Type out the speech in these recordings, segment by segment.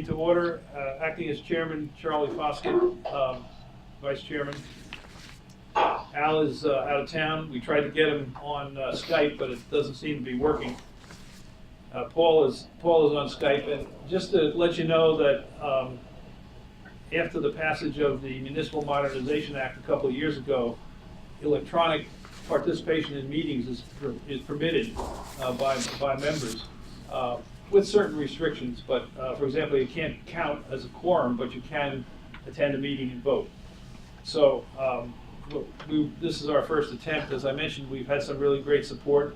meeting to order. Acting as chairman, Charlie Foskett, vice chairman. Al is out of town. We tried to get him on Skype, but it doesn't seem to be working. Paul is on Skype, and just to let you know that after the passage of the Municipal Modernization Act a couple of years ago, electronic participation in meetings is permitted by members with certain restrictions. But for example, you can't count as a quorum, but you can attend a meeting and vote. So this is our first attempt. As I mentioned, we've had some really great support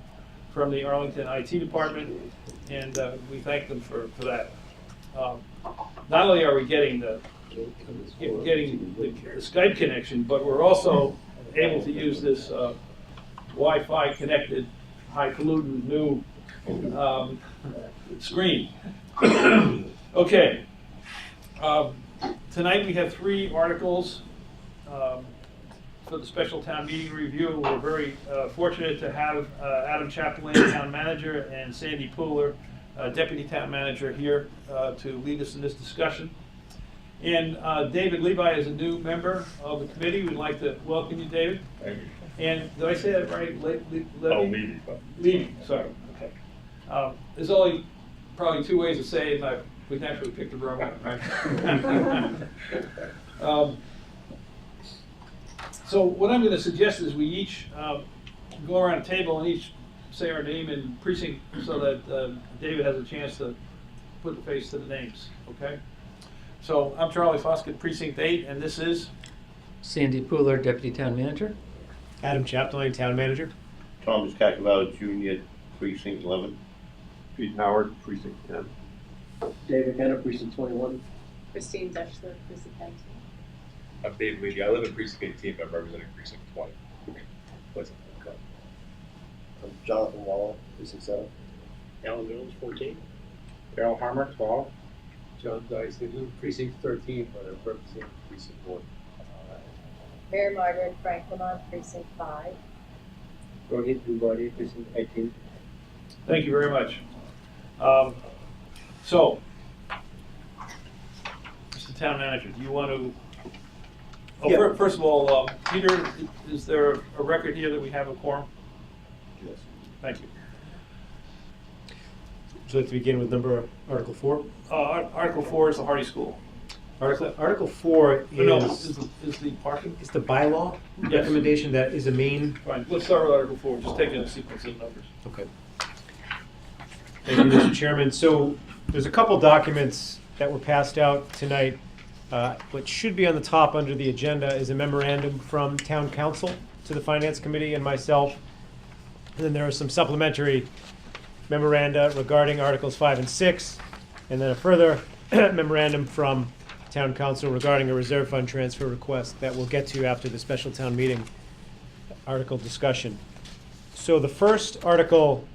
from the Arlington IT department, and we thank them for that. Not only are we getting the Skype connection, but we're also able to use this Wi-Fi connected, highfalutin new screen. Okay. Tonight we have 3 articles for the special town meeting review. We're very fortunate to have Adam Chaplain, town manager, and Sandy Pooler, deputy town manager, here to lead us in this discussion. And David Levi is a new member of the committee. We'd like to welcome you, David. Thank you. And did I say that right? Levy. Levy, sorry. Okay. There's only probably 2 ways to say it, and we actually picked the wrong one, right? So what I'm going to suggest is we each go around a table and each say our name and precinct so that David has a chance to put the face to the names, okay? So I'm Charlie Foskett, Precinct 8, and this is? Sandy Pooler, Deputy Town Manager. Adam Chaplain, Town Manager. Thomas Cacavallo Jr., Precinct 11. Pete Howard, Precinct 10. David Kenner, Precinct 21. Christine Deshler, Precinct 19. I'm David Levy. I live in Precinct 18, but I'm representing Precinct 20. Pleasant. I'm Jonathan Waller, Precinct 7. Alan Jones, 14. Darrell Harmer, 12. John Dyson, Precinct 13, but I'm representing Precinct 1. Mary Margaret Franklin, Precinct 5. Rohit Dubadi, Precinct 18. Thank you very much. So, Mr. Town Manager, do you want to? Oh, Yeah. First of all, Peter, is there a record here that we have a quorum? Yes. Thank you. Would you like to begin with Article 4? Article 4 is the Hardy School. Article 4 Is the parking? is the bylaw Yes. recommendation that is a main. Fine, let's start with Article 4, just taking a sequence of numbers. Okay. Thank you, Mr. Chairman. So there's a couple documents that were passed out tonight. What should be on the top under the agenda is a memorandum from Town Council to the Finance Committee and myself. And then there are some supplementary memoranda regarding Articles 5 and 6, and then a further memorandum from Town Council regarding a reserve fund transfer request that we'll get to after the special town meeting article discussion. So the first article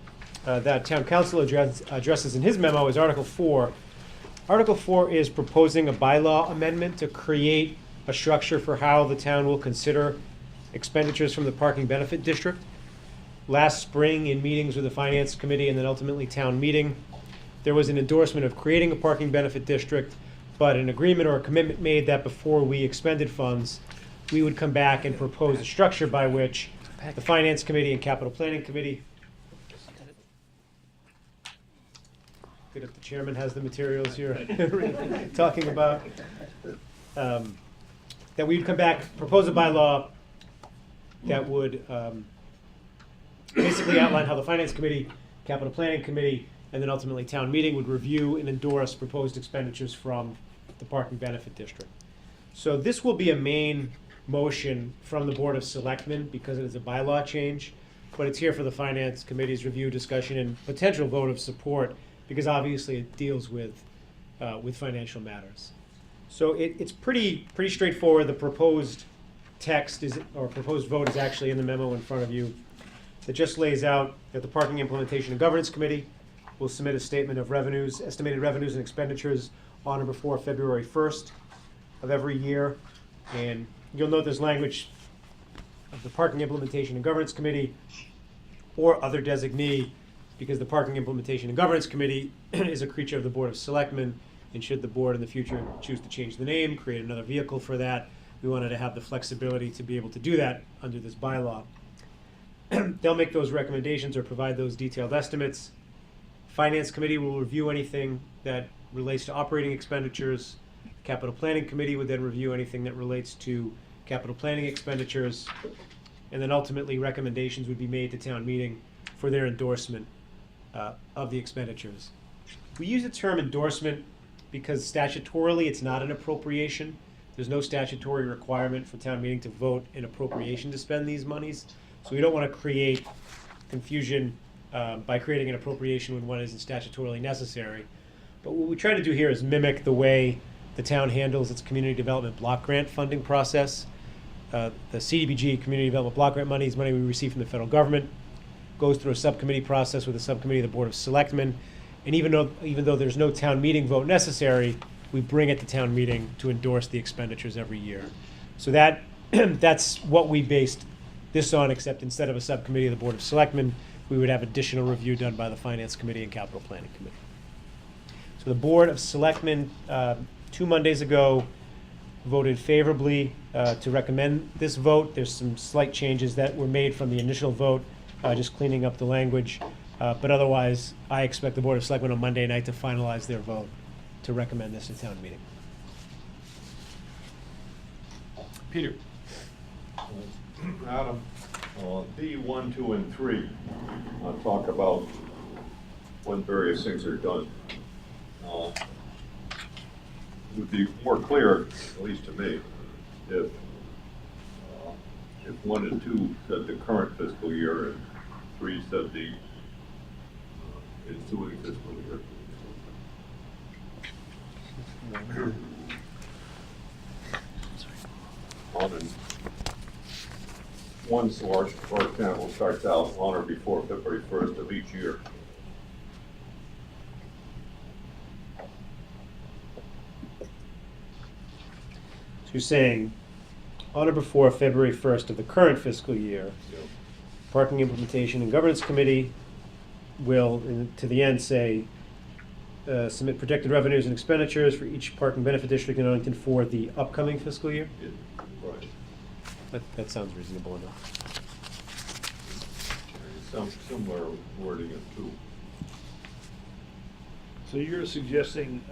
that Town Council addresses in his memo is Article 4. Article 4 is proposing a bylaw amendment to create a structure for how the town will consider expenditures from the parking benefit district. Last spring, in meetings with the Finance Committee and then ultimately town meeting, there was an endorsement of creating a parking benefit district, but an agreement or a commitment made that before we expended funds, we would come back and propose a structure by which the Finance Committee and Capital Planning Committee, good if the chairman has the materials here, talking about, that we would come back, propose a bylaw that would basically outline how the Finance Committee, Capital Planning Committee, and then ultimately town meeting would review and endorse proposed expenditures from the parking benefit district. So this will be a main motion from the Board of Selectmen because it is a bylaw change, but it's here for the Finance Committee's review, discussion, and potential vote of support because obviously it deals with financial matters. So it's pretty straightforward. The proposed text or proposed vote is actually in the memo in front of you. That just lays out that the Parking Implementation and Governance Committee will submit a statement of revenues, estimated revenues and expenditures on or before February 1st of every year. And you'll note there's language of the Parking Implementation and Governance Committee or other designee, because the Parking Implementation and Governance Committee is a creature of the Board of Selectmen, And should the board in the future choose to change the name, create another vehicle for that, we wanted to have the flexibility to be able to do that under this bylaw. They'll make those recommendations or provide those detailed estimates. Finance Committee will review anything that relates to operating expenditures. Capital Planning Committee would then review anything that relates to capital planning expenditures. And then ultimately, recommendations would be made to town meeting for their endorsement of the expenditures. We use the term endorsement because statutorily it's not an appropriation. There's no statutory requirement for town meeting to vote an appropriation to spend these monies. So we don't want to create confusion by creating an appropriation when one isn't statutorily necessary. But what we try to do here is mimic the way the town handles its community development block grant funding process. The CDBG, Community Development Block Grant money, is money we receive from the federal government, goes through a subcommittee process with a subcommittee of the Board of Selectmen, and even though there's no town meeting vote necessary, we bring it to town meeting to endorse the expenditures every year. So that that's what we based this on, except instead of a subcommittee of the Board of Selectmen, we would have additional review done by the Finance Committee and Capital Planning Committee. So the Board of Selectmen, 2 Mondays ago, voted favorably to recommend this vote. There's some slight changes that were made from the initial vote, just cleaning up the language. But otherwise, I expect the Board of Selectmen on Monday night to finalize their vote to recommend this to town meeting. Peter? Adam, D 1, 2, and 3 talk about when various things are done. It would be more clear, at least to me, if 1 and 2 said the current fiscal year and 3 said the ensuing fiscal year. On and one source, for example, starts out on or before February 1st of each year. So you're saying on or before February 1st of the current fiscal year, Parking Implementation and Governance Committee will, to the end, say, submit projected revenues and expenditures for each parking benefit district in Arlington for the upcoming fiscal year? Right. That sounds reasonable enough. Some similar wording of 2. So you're suggesting,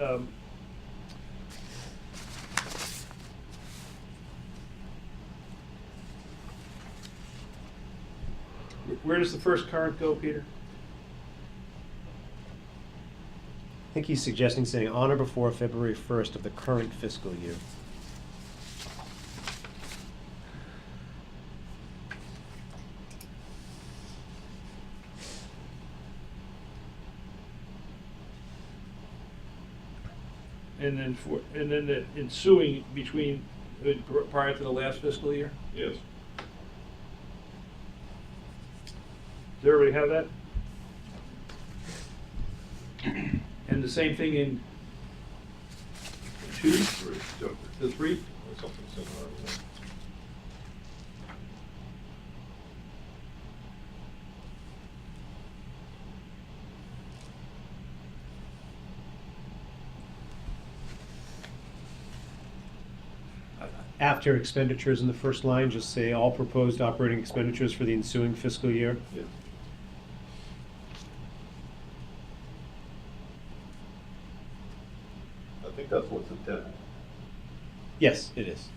where does the first current go, Peter? I think he's suggesting saying on or before February 1st of the current fiscal year. And then the ensuing between, prior to the last fiscal year? Yes. Does everybody have that? And the same thing in 2, 3. the 3? Or something similar. After expenditures in the first line, just say all proposed operating expenditures for the ensuing fiscal year. Yeah. I think that's what's intended. Yes, it is.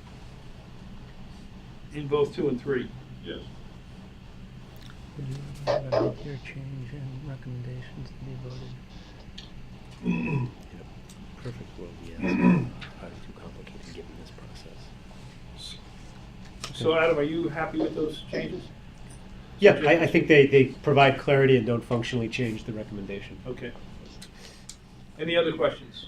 In both 2 and 3? Yes. Your change in recommendations to be voted. Perfect world, yes. Probably too complicated given this process. So Adam, are you happy with those changes? Yeah, I think they provide clarity and don't functionally change the recommendation. Okay. Any other questions?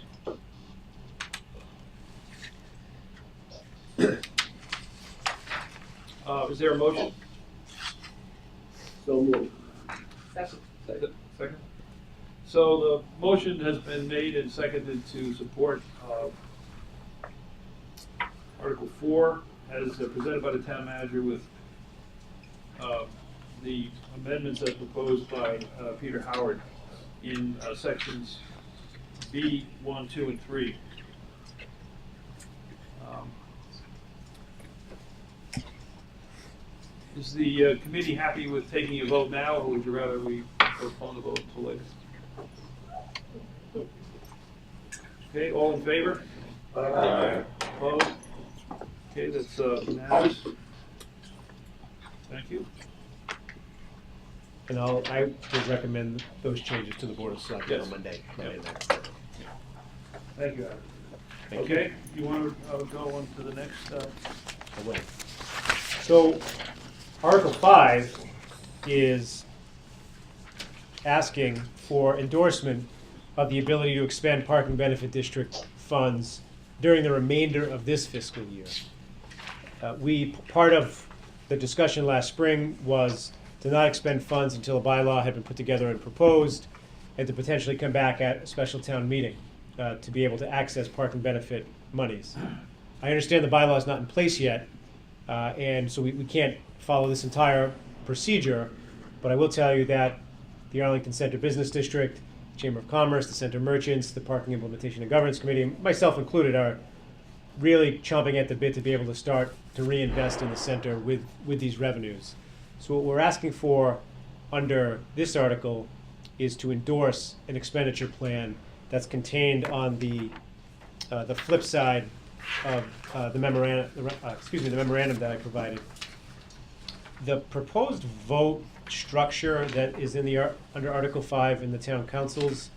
Is there a motion? So moved. Second. Second. So the motion has been made and seconded to support Article 4 as presented by the town manager with the amendments as proposed by Peter Howard in sections B, 1, 2, and 3. Is the committee happy with taking a vote now, or would you rather we postpone the vote until later? Okay, all in favor? Opposed? Okay, that's unanimous. Thank you. And I would recommend those changes to the Board of Selectmen Yes. on Monday. Thank you, Adam. Thank you. Okay, you want to go on to the next? I will. So, Article 5 is asking for endorsement of the ability to expend parking benefit district funds during the remainder of this fiscal year. Part of the discussion last spring was to not expend funds until a bylaw had been put together and proposed, and to potentially come back at a special town meeting to be able to access parking benefit monies. I understand the bylaw is not in place yet, and so we can't follow this entire procedure, but I will tell you that the Arlington Center Business District, Chamber of Commerce, the Center Merchants, the Parking Implementation and Governance Committee, myself included, are really chomping at the bit to be able to start to reinvest in the center with these revenues. So what we're asking for under this article is to endorse an expenditure plan that's contained on the flip side of the memorandum, the memorandum that I provided. The proposed vote structure that is in the under Article 5 in the Town Council's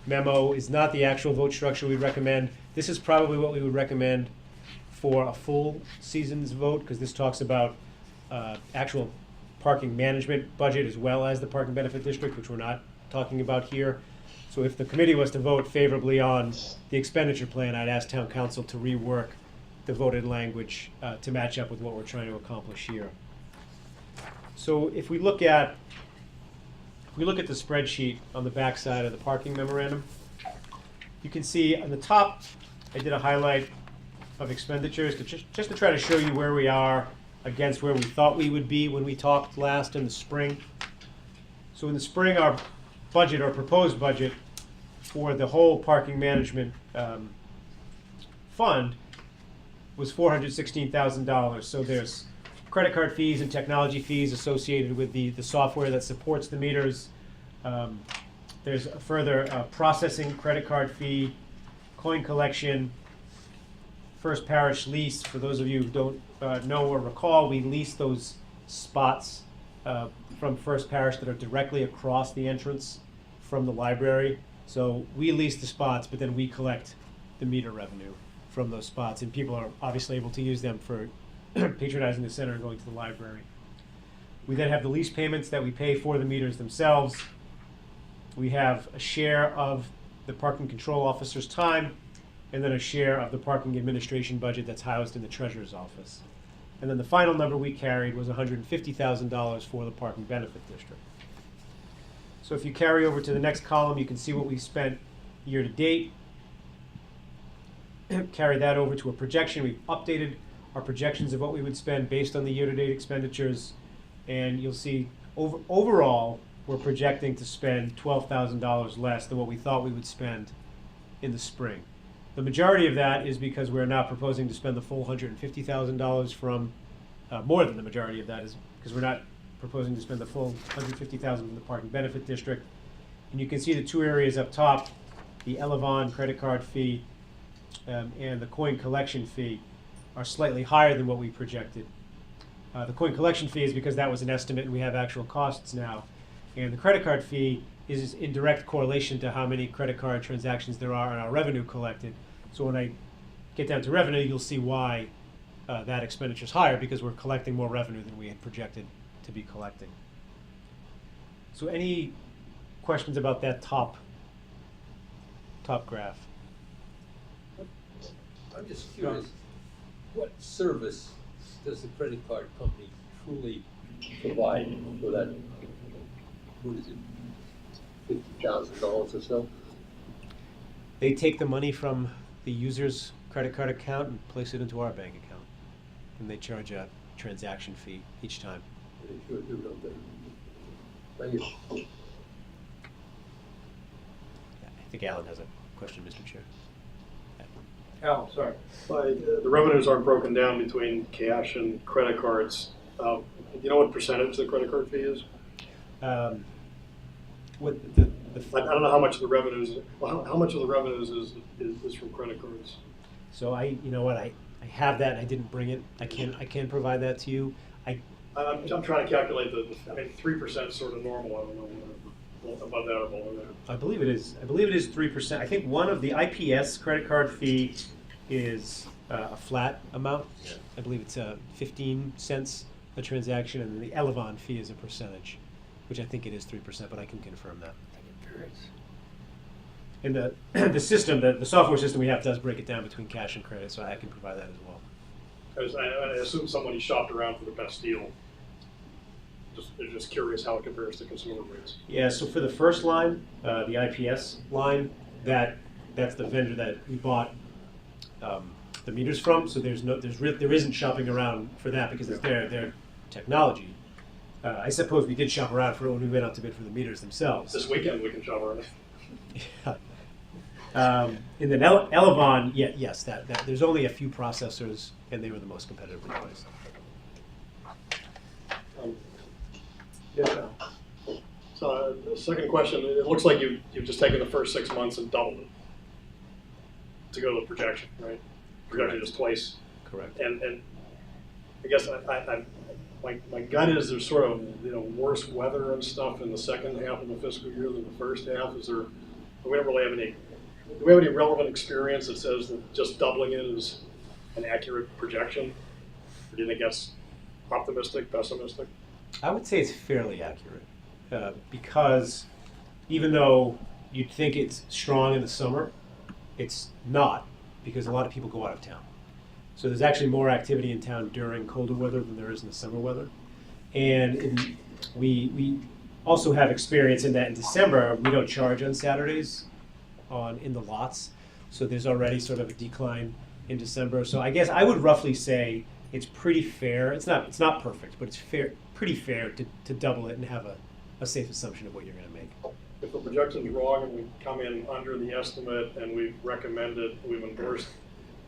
memo is not the actual vote structure we recommend. This is probably what we would recommend for a full season's vote, because this talks about actual parking management budget as well as the parking benefit district, which we're not talking about here. So if the committee was to vote favorably on the expenditure plan, I'd ask Town Council to rework the voted language to match up with what we're trying to accomplish here. So if we look at the spreadsheet on the back side of the parking memorandum, you can see on the top, I did a highlight of expenditures just to try to show you where we are against where we thought we would be when we talked last in the spring. So in the spring, our budget, our proposed budget for the whole parking management fund was $416,000. So there's credit card fees and technology fees associated with the software that supports the meters. There's a further processing credit card fee, coin collection, First Parish lease. For those of you who don't know or recall, we lease those spots from First Parish that are directly across the entrance from the library. So we lease the spots, but then we collect the meter revenue from those spots, and people are obviously able to use them for patronizing the center and going to the library. We then have the lease payments that we pay for the meters themselves. We have a share of the parking control officer's time, and then a share of the parking administration budget that's housed in the treasurer's office. And then the final number we carried was $150,000 for the parking benefit district. So if you carry over to the next column, you can see what we spent year to date. Carry that over to a projection. We've updated our projections of what we would spend based on the year-to-date expenditures, and you'll see overall we're projecting to spend $12,000 less than what we thought we would spend in the spring. The majority of that is because we're not proposing to spend the full $150,000 from, more than the majority of that is because we're not proposing to spend the full $150,000 from the parking benefit district. And you can see the two areas up top, the Elevon credit card fee and the coin collection fee are slightly higher than what we projected. The coin collection fee is because that was an estimate and we have actual costs now. And the credit card fee is in direct correlation to how many credit card transactions there are and our revenue collected. So when I get down to revenue, you'll see why that expenditure is higher, because we're collecting more revenue than we had projected to be collecting. So any questions about that top graph? I'm just curious, what service does the credit card company truly provide for that? What is it, $50,000 or so? They take the money from the user's credit card account and place it into our bank account. And they charge a transaction fee each time. They sure do, don't they? Thank you. I think Alan has a question, Mr. Chair. Al, sorry. The revenues aren't broken down between cash and credit cards. Do you know what percentage the credit card fee is? What the I don't know how much of the revenues, how much of the revenues is from credit cards? So you know what, I have that and I didn't bring it. I can provide that to you. I'm trying to calculate I mean, 3% is sort of normal. I don't know above that or below that. I believe it is 3%. I think one of the IPS credit card fee is a flat amount. I believe it's 15 cents a transaction, and then the Elevon fee is a percentage, which I think it is 3%, but I can confirm that. And the system, the software system we have does break it down between cash and credit, so I can provide that as well. I assume somebody shopped around for the best deal. They're just curious how it compares to consumer rates. Yeah, so for the first line, the IPS line, that's the vendor that we bought the meters from. So there isn't shopping around for that because it's their technology. I suppose we did shop around for it when we went out to bid for the meters themselves. This weekend we can shop around. And then Elevon, yes, that there's only a few processors, and they were the most competitively priced. Yes, Al. So the second question, it looks like you've just taken the first 6 months and doubled it to go to the projection, right? Projection is twice. Correct. And I guess my gut is there's sort of worse weather and stuff in the second half of the fiscal year than the first half. Do we have any relevant experience that says that just doubling it is an accurate projection? Or do you think that's optimistic, pessimistic? I would say it's fairly accurate because even though you'd think it's strong in the summer, it's not because a lot of people go out of town. So there's actually more activity in town during colder weather than there is in the summer weather. And we also have experience in that in December, we don't charge on Saturdays in the lots. So there's already sort of a decline in December. So I guess I would roughly say it's pretty fair. It's not perfect, but it's pretty fair to double it and have a safe assumption of what you're going to make. If the projection's wrong and we come in under the estimate and we've endorsed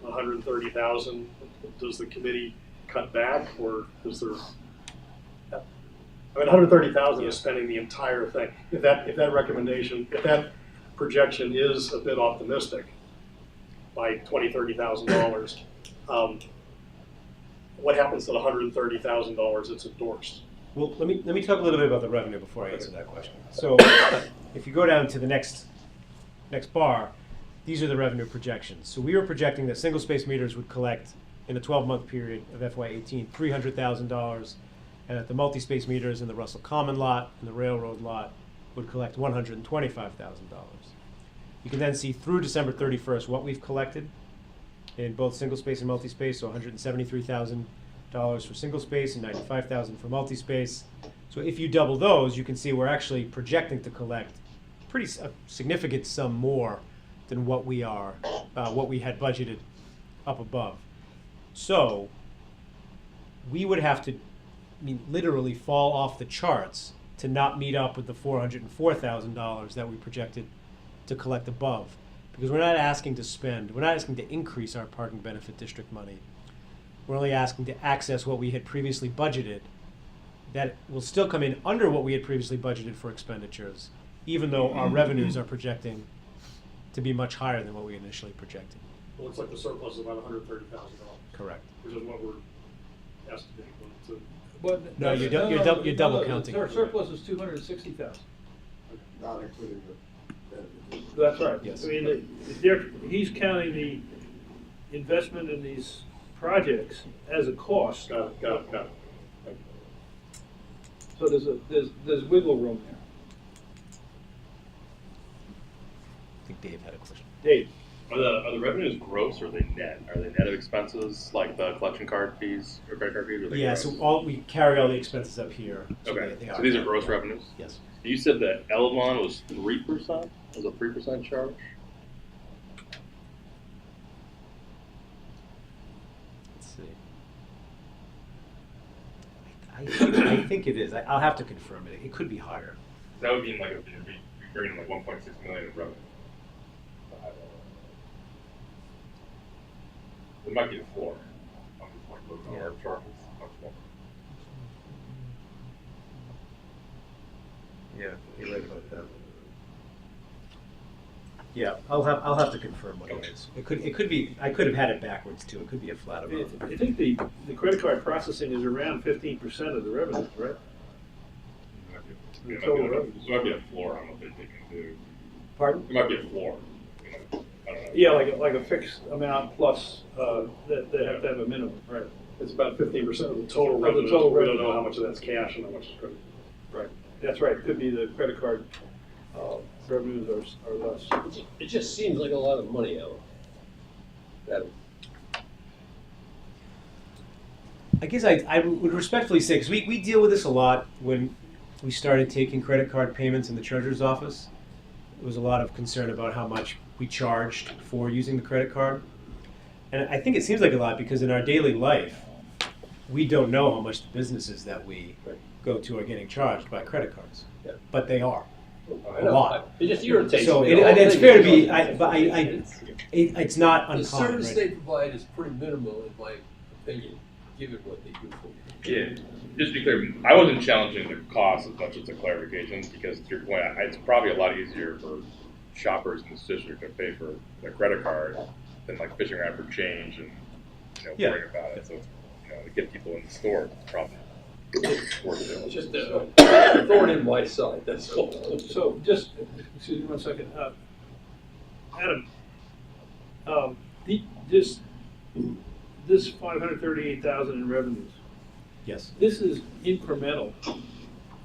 130,000, does the committee cut back, or is there? I mean, 130,000 is spending the entire thing. If that projection is a bit optimistic by $20,000-$30,000, what happens to the $130,000 that's endorsed? Well, let me talk a little bit about the revenue before I answer that question. So, if you go down to the next bar, these are the revenue projections. So we were projecting that single space meters would collect in a 12-month period of FY18 $300,000, and that the multi-space meters in the Russell Common lot and the Railroad lot would collect $125,000. You can then see through December 31st what we've collected in both single space and multi-space, so $173,000 for single space and $95,000 for multi-space. So if you double those, you can see we're actually projecting to collect a significant sum more than what we had budgeted up above. So we would have to, literally fall off the charts to not meet up with the $404,000 that we projected to collect above, because we're not asking to increase our parking benefit district money. We're only asking to access what we had previously budgeted. That will still come in under what we had previously budgeted for expenditures, even though our revenues are projecting to be much higher than what we initially projected. It looks like the surplus is about $130,000. Correct. Which is what we're estimating. No, you're double counting. Our surplus is $260,000. Not including the. That's right. Yes. I mean, he's counting the investment in these projects as a cost. Got it. So there's wiggle room there. I think Dave had a question. Dave. Are the revenues gross or are they net? Are they net of expenses like the collection card fees or credit card fees? Or Yeah, gross? so we carry all the expenses up here. So Okay, they so these are gross net. revenues? Yes. You said that Elevon was 3%? Was a 3% charge? Let's see. I think it is. I'll have to confirm it. It could be higher. That would mean like you're bringing like 1.6 million in revenue. There might be a floor. Like those are charges, much more. Yeah, you're right about that. Yeah, I'll have to confirm what it is. It could be, I could have had it backwards too. It could be a flat amount. I think the credit card processing is around 15% of the revenues, right? There Total might revenues. be a floor on what they can do. Pardon? There might be a floor. You know, I don't know. Yeah, like a fixed amount plus, that they have to have a minimum, right? It's about 15% of the total Of the revenue. total We don't revenue. know how much of that's cash and how much is credit. Right, that's right, could be the credit card, revenues are less. It just seems like a lot of money, Alan. That, I guess I would respectfully say, because we deal with this a lot when we started taking credit card payments in the treasurer's office. There was a lot of concern about how much we charged for using the credit card. And I think it seems like a lot because in our daily life, we don't know how much the businesses that we go to are getting charged by credit cards. Yeah. But they are. I know, lot. it just irritates me. So the whole and it's thing fair to is be, it's not the uncommon, service right? they provide is pretty minimal, in my opinion, given what they do for me. Yeah, just to be clear, I wasn't challenging the cost as much as the clarification, because to your point, it's probably a lot easier for shoppers in this district to pay for their credit card than like fishing around for change and, Yeah. worrying about it. So, to get people in the store, it's probably worth it. It's just a thorn in my side, that's all. So just, excuse me one second, Adam, this 538,000 in revenues, Yes. this is incremental. Am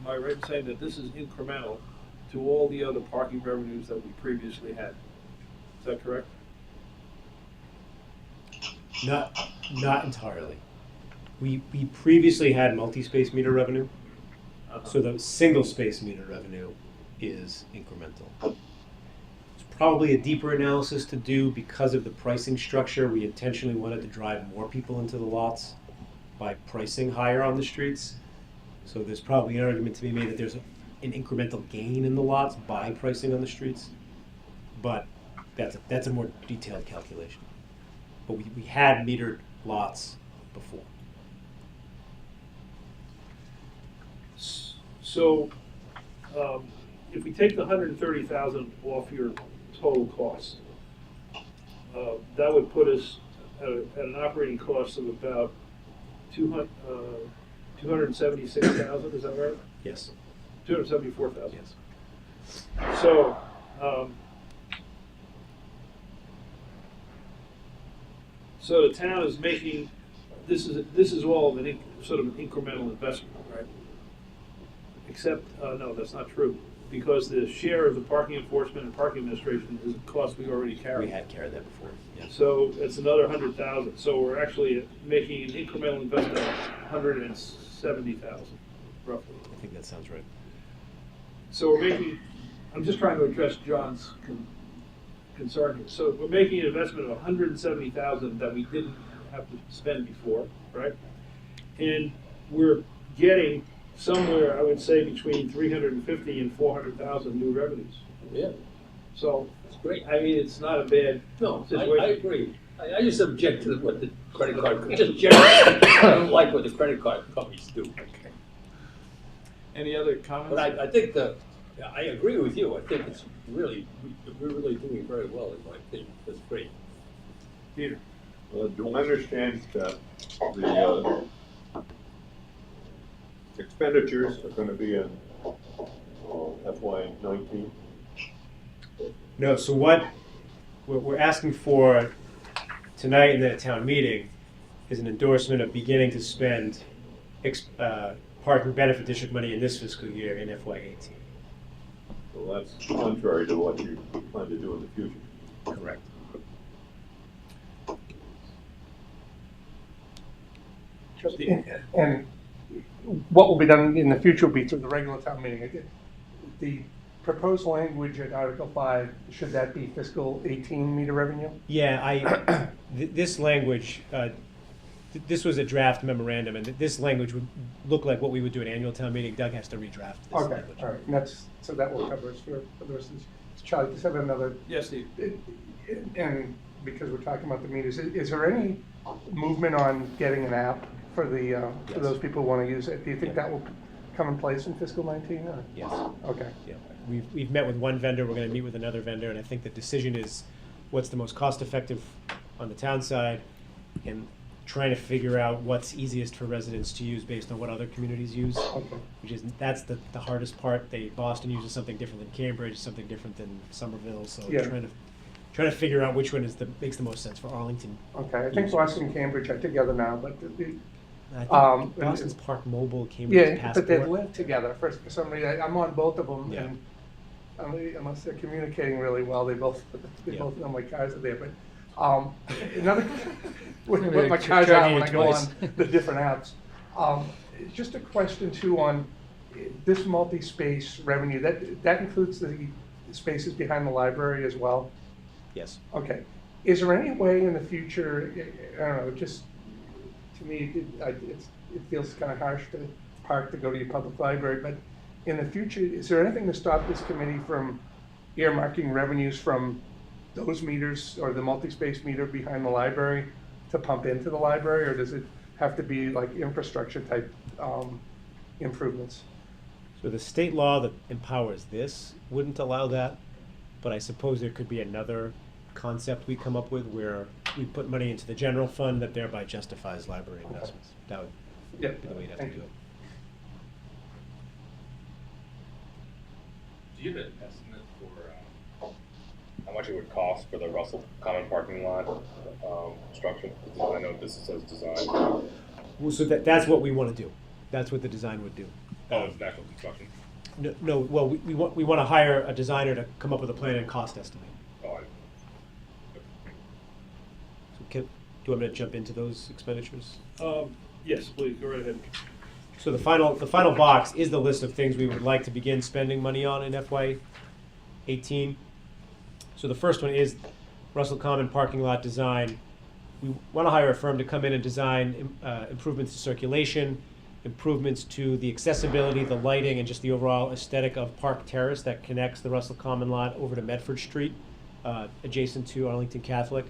I right in saying that this is incremental to all the other parking revenues that we previously had? Is that correct? Not entirely. We previously had multi-space meter revenue, so the single space meter revenue is incremental. It's probably a deeper analysis to do because of the pricing structure. We intentionally wanted to drive more people into the lots by pricing higher on the streets. So there's probably an argument to be made that there's an incremental gain in the lots by pricing on the streets, but that's a more detailed calculation. But we had metered lots before. So, if we take the 130,000 off your total cost, that would put us at an operating cost of about 276,000. Is that right? Yes. 274,000. Yes. So, so the town is making, this is all an sort of an incremental investment, right? Except, no, that's not true, because the share of the parking enforcement and parking administration is a cost we already carry. We had carried that before. Yes. So it's another 100,000. So we're actually making an incremental investment of 170,000, roughly. I think that sounds right. So we're making, I'm just trying to address John's concern here. So we're making an investment of 170,000 that we didn't have to spend before, right? And we're getting somewhere, I would say, between 350 and 400,000 new revenues. Yeah, So, it's great. I mean, it's not a bad No, situation. I agree. I just object to what the credit card, just generally, I don't like what the credit card companies do. Any other comments? But I think I agree with you. I think it's really, we're really doing very well, in my opinion. That's great. Peter? Do I understand that the expenditures are going to be in FY19? No, so what we're asking for tonight in the town meeting is an endorsement of beginning to spend parking benefit district money in this fiscal year in FY18. So that's contrary to what you plan to do in the future. Correct. And what will be done in the future will be through the regular town meeting. The proposed language at Article 5, should that be fiscal 18 meter revenue? Yeah, this language, this was a draft memorandum, and this language would look like what we would do at annual town meeting. Doug has to redraft this Okay, language. all right, and so that will cover us for the rest of this. Charlie, just have another, Yes, Steve. and because we're talking about the meters, is there any movement on getting an app for the, for those people who want to use it? Do you think that will come in place in fiscal 19? Or? Yes. Okay. Yeah. We've met with one vendor, we're gonna meet with another vendor, and I think the decision is what's the most cost-effective on the town side, and trying to figure out what's easiest for residents to use based on what other communities use. Okay. Which is, that's the hardest part. Boston uses something different than Cambridge, something different than Somerville, so Yeah. trying to figure out which one makes the most sense for Arlington. Okay, I think Boston and Cambridge are together now, but I think and- Boston's Park Mobile, Cambridge's yeah, but they Passport. live together for some reason. I'm on both of them, Yeah. and unless they're communicating really well, they both Yeah. know my cars are there. But another when Maybe my they're cars out when I charging go you on twice. the different apps. Just a question too on this multi-space revenue. That includes the spaces behind the library as well. Yes. Okay. Is there any way in the future, I don't know, just to me, it feels kind of harsh to park to go to your public library, but in the future, is there anything to stop this committee from earmarking revenues from those meters or the multi-space meter behind the library to pump into the library, or does it have to be like infrastructure type improvements? So the state law that empowers this wouldn't allow that, but I suppose there could be another concept we come up with where we put money into the general fund that thereby justifies library investments. That would Yep. be the way you'd have Thank to do you. it. Do you have an estimate for how much it would cost for the Russell Common parking lot construction? Because I know this says design. Well, so that's what we want to do. That's what the design would do. Oh, it's actual construction. No, well, we want to hire a designer to come up with a plan and cost estimate. Oh, So do you want me to jump into those expenditures? Yes, please, go right ahead. So the final box is the list of things we would like to begin spending money on in FY18. So the first one is Russell Common parking lot design. We want to hire a firm to come in and design improvements to circulation, improvements to the accessibility, the lighting, and just the overall aesthetic of Park Terrace that connects the Russell Common lot over to Medford Street, adjacent to Arlington Catholic.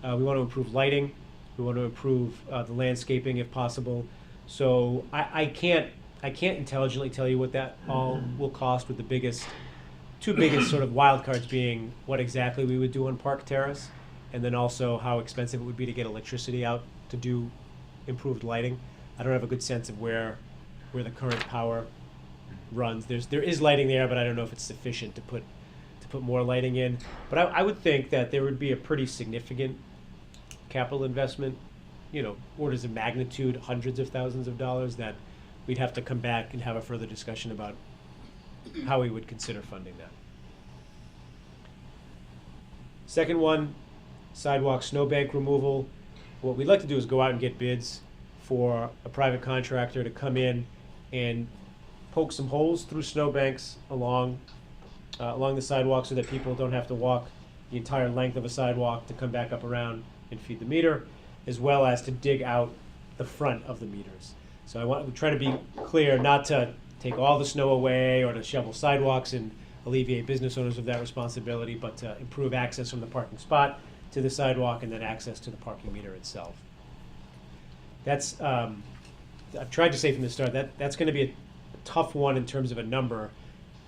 We want to improve lighting. We want to improve the landscaping if possible. So I can't intelligently tell you what that all will cost, with the two biggest sort of wild cards being what exactly we would do on Park Terrace, and then also how expensive it would be to get electricity out to do improved lighting. I don't have a good sense of where the current power runs. There is lighting there, but I don't know if it's sufficient to put more lighting in. But I would think that there would be a pretty significant capital investment, orders of magnitude, hundreds of thousands of dollars, that we'd have to come back and have a further discussion about how we would consider funding that. Second one, sidewalk snowbank removal. What we'd like to do is go out and get bids for a private contractor to come in and poke some holes through snowbanks along the sidewalk so that people don't have to walk the entire length of a sidewalk to come back up around and feed the meter, as well as to dig out the front of the meters. So we're trying to be clear not to take all the snow away or to shovel sidewalks and alleviate business owners of that responsibility, but to improve access from the parking spot to the sidewalk and then access to the parking meter itself. That's, I've tried to say from the start, that's going to be a tough one in terms of a number,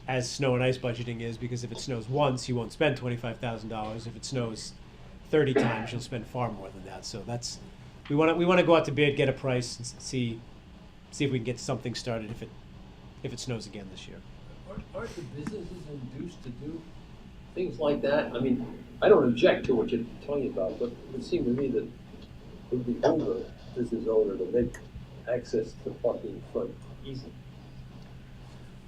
as snow and ice budgeting is, because if it snows once, you won't spend $25,000. If it snows 30 times, you'll spend far more than that. So we want to go out to bid, get a price, and see if we can get something started if it snows again this year. Aren't the businesses induced to do things like that? I mean, I don't object to what you're talking about, but it would seem to me that it would behoove a business owner to make access to parking in front easy.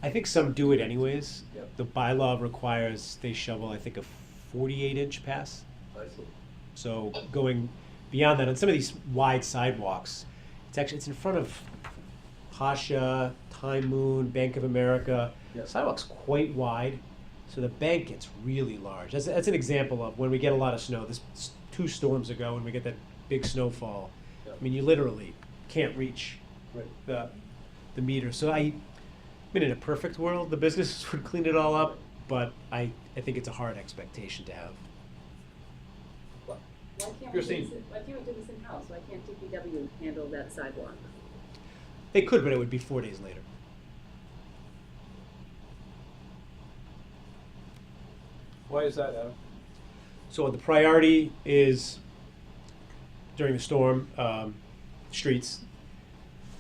I think some do it anyways. Yep. The bylaw requires they shovel, I think, a 48-inch pass. I see. So going beyond that, on some of these wide sidewalks, it's in front of Pasha, Time Moon, Bank of America. Yep. Sidewalk's quite wide, so the bank gets really large. That's an example of when we get a lot of snow. This 2 storms ago, when we get that big snowfall, Yep. I mean, you literally can't reach Right. the meter. So I mean, in a perfect world, the businesses would clean it all up, but I think it's a hard expectation to have. Why can't we do Christine. this, why can't we do this in-house? Why can't DPW handle that sidewalk? They could, but it would be 4 days later. Why is that, Adam? So the priority is during the storm, streets.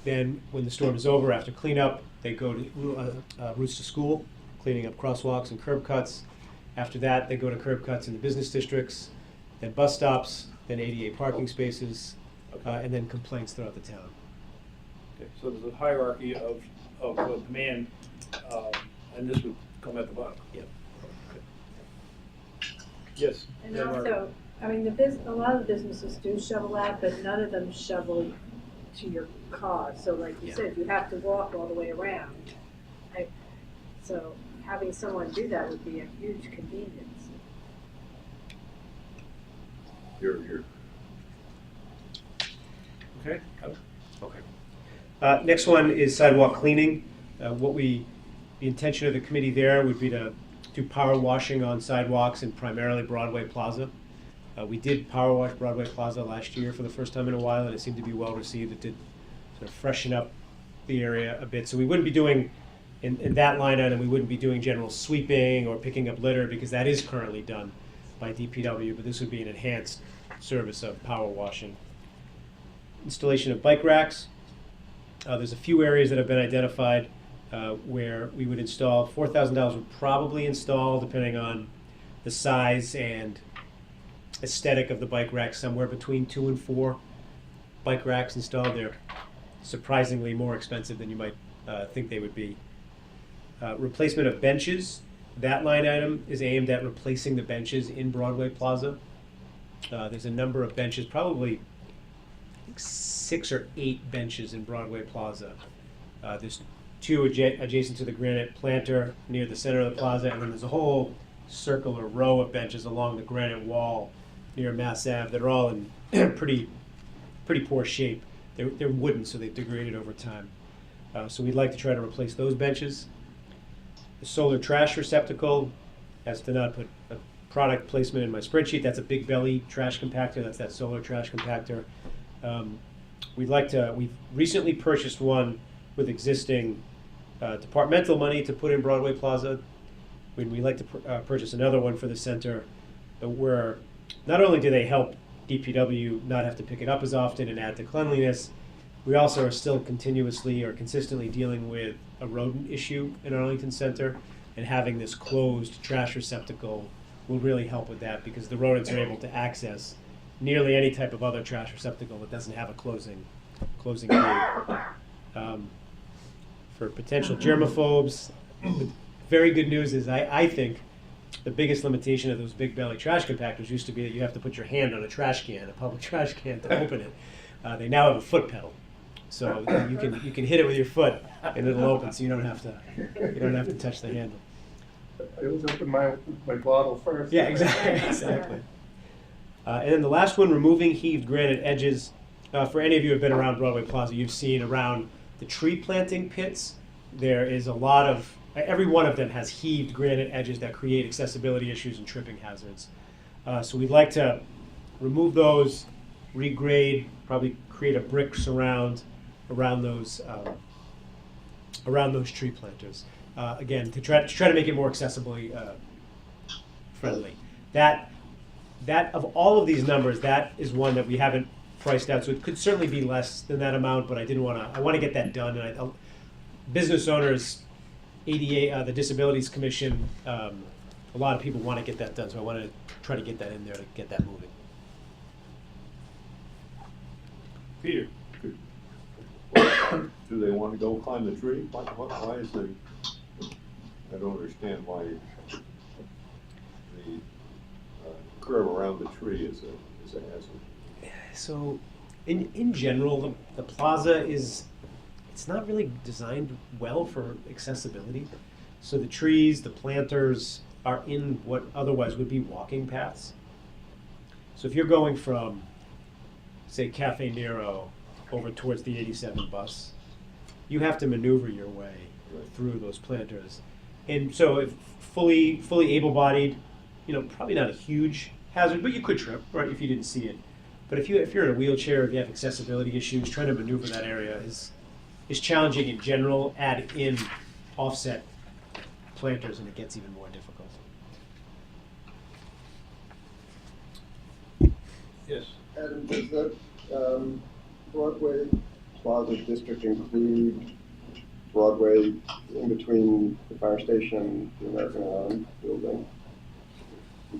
Then when the storm is over, after cleanup, they go to routes to school, cleaning up crosswalks and curb cuts. After that, they go to curb cuts in the business districts, then bus stops, then ADA parking spaces, and then complaints throughout the town. Okay, so there's a hierarchy of demand, and this would come at the bottom. Yep. Yes. And yeah, Margaret. also, I mean, a lot of the businesses do shovel that, but none of them shovel to your car. So like you Yeah. said, you have to walk all the way around. So having someone do that would be a huge convenience. Here. Okay. Adam? Okay. Next one is sidewalk cleaning. The intention of the committee there would be to do power washing on sidewalks in primarily Broadway Plaza. We did power wash Broadway Plaza last year for the first time in a while, and it seemed to be well received. It did sort of freshen up the area a bit. So we wouldn't be doing, in that line item, we wouldn't be doing general sweeping or picking up litter because that is currently done by DPW, but this would be an enhanced service of power washing. Installation of bike racks. There's a few areas that have been identified where we would install. $4,000 would probably install, depending on the size and aesthetic of the bike rack, somewhere between 2 and 4 bike racks installed. They're surprisingly more expensive than you might think they would be. Replacement of benches. That line item is aimed at replacing the benches in Broadway Plaza. There's a number of benches, probably 6 or 8 benches in Broadway Plaza. There's 2 adjacent to the granite planter near the center of the plaza, and then there's a whole circle or row of benches along the granite wall near Mass Ave that are all in pretty poor shape. They're wooden, so they've degraded over time. So we'd like to try to replace those benches. The solar trash receptacle, as to not put a product placement in my spreadsheet, that's a big belly trash compactor. That's that solar trash compactor. We've recently purchased one with existing departmental money to put in Broadway Plaza. We'd like to purchase another one for the center, where not only do they help DPW not have to pick it up as often and add to cleanliness, we also are still continuously or consistently dealing with a rodent issue in Arlington Center, and having this closed trash receptacle will really help with that, because the rodents are able to access nearly any type of other trash receptacle that doesn't have a closing gate. For potential germaphobes, the very good news is I think the biggest limitation of those big belly trash compactors used to be that you have to put your hand on a trash can, a public trash can, to open it. They now have a foot pedal, so you can hit it with your foot and it'll open, so you don't have to touch the handle. I always open my bottle first. Yeah, exactly. And then the last one, removing heaved granite edges. For any of you who have been around Broadway Plaza, you've seen around the tree planting pits, there is a lot of, every one of them has heaved granite edges that create accessibility issues and tripping hazards. So we'd like to remove those, regrade, probably create a brick surround around those tree planters. Again, to try to make it more accessibly friendly. That of all of these numbers, that is one that we haven't priced out, so it could certainly be less than that amount, but I want to get that done. And business owners, ADA, the Disabilities Commission, a lot of people want to get that done, so I want to try to get that in there to get that moving. Peter? Do they want to go climb the tree? Why is the, I don't understand why the curve around the tree is a hazard. So, in general, the plaza it's not really designed well for accessibility. So the trees, the planters are in what otherwise would be walking paths. So if you're going from, say, Cafe Nero over towards the 87 bus, you have to maneuver your way through those planters. And so if fully able-bodied, probably not a huge hazard, but you could trip, right, if you didn't see it. But if you're in a wheelchair, if you have accessibility issues, trying to maneuver that area is challenging in general. Add in offset planters, and it gets even more difficult. Yes. Adam, does the Broadway Plaza district include Broadway in between the fire station and the American Airlines building?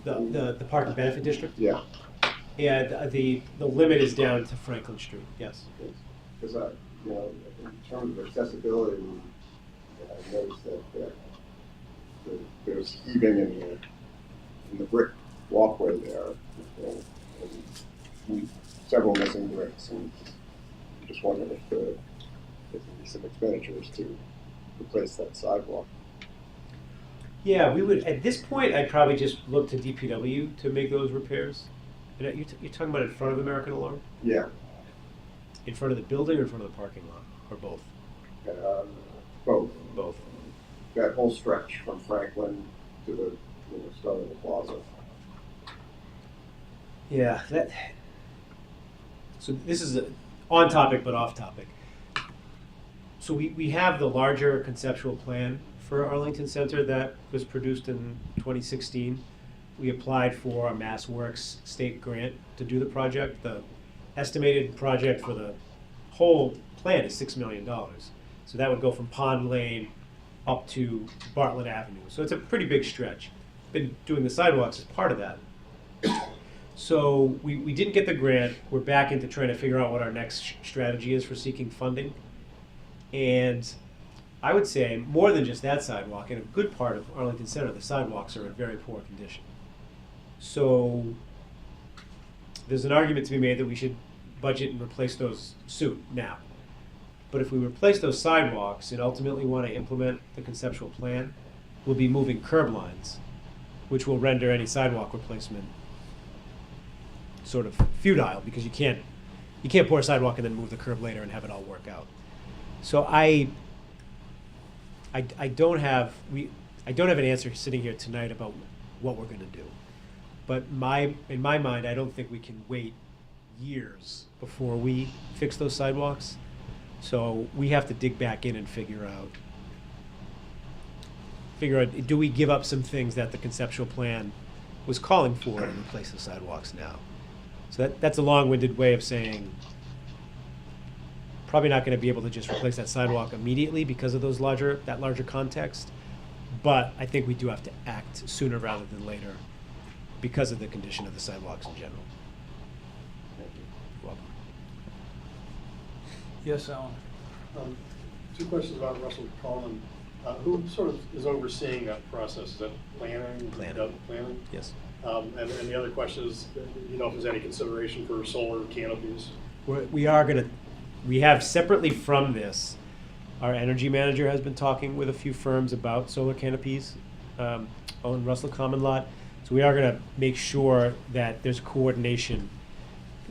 The park and benefit district? Yeah. Yeah, the limit is down to Franklin Street, yes. Because in terms of accessibility, I noticed that there's heaving in the brick walkway there, and several missing bricks, and I'm just wondering if there could be some expenditures to replace that sidewalk. Yeah, we would, at this point, I'd probably just look to DPW to make those repairs. You're talking about in front of American Alarm? Yeah. In front of the building or in front of the parking lot, or both? Both. Both. That whole stretch from Franklin to the start of the plaza. Yeah, so this is on topic but off topic. So we have the larger conceptual plan for Arlington Center that was produced in 2016. We applied for a MassWorks state grant to do the project. The estimated project for the whole plan is $6 million. So that would go from Pond Lane up to Bartlett Avenue. So it's a pretty big stretch. Been doing the sidewalks as part of that. So we didn't get the grant. We're back into trying to figure out what our next strategy is for seeking funding. And I would say more than just that sidewalk, in a good part of Arlington Center, the sidewalks are in very poor condition. So there's an argument to be made that we should budget and replace those soon, now. But if we replace those sidewalks and ultimately want to implement the conceptual plan, we'll be moving curb lines, which will render any sidewalk replacement sort of futile, because you can't pour a sidewalk and then move the curb later and have it all work out. So I don't have an answer sitting here tonight about what we're going to do. But in my mind, I don't think we can wait years before we fix those sidewalks. So we have to dig back in and figure out, do we give up some things that the conceptual plan was calling for and replace the sidewalks now? So that's a long-winded way of saying probably not going to be able to just replace that sidewalk immediately because of that larger context. But I think we do have to act sooner rather than later because of the condition of the sidewalks in general. Thank you. You're welcome. Yes, Alan. Two questions about Russell Coleman. Who sort of is overseeing that process? Is that planning? Planning? Yes. And the other question is, if there's any consideration for solar canopies? We have separately from this, our energy manager has been talking with a few firms about solar canopies on Russell Common Lot. So we are going to make sure that there's coordination.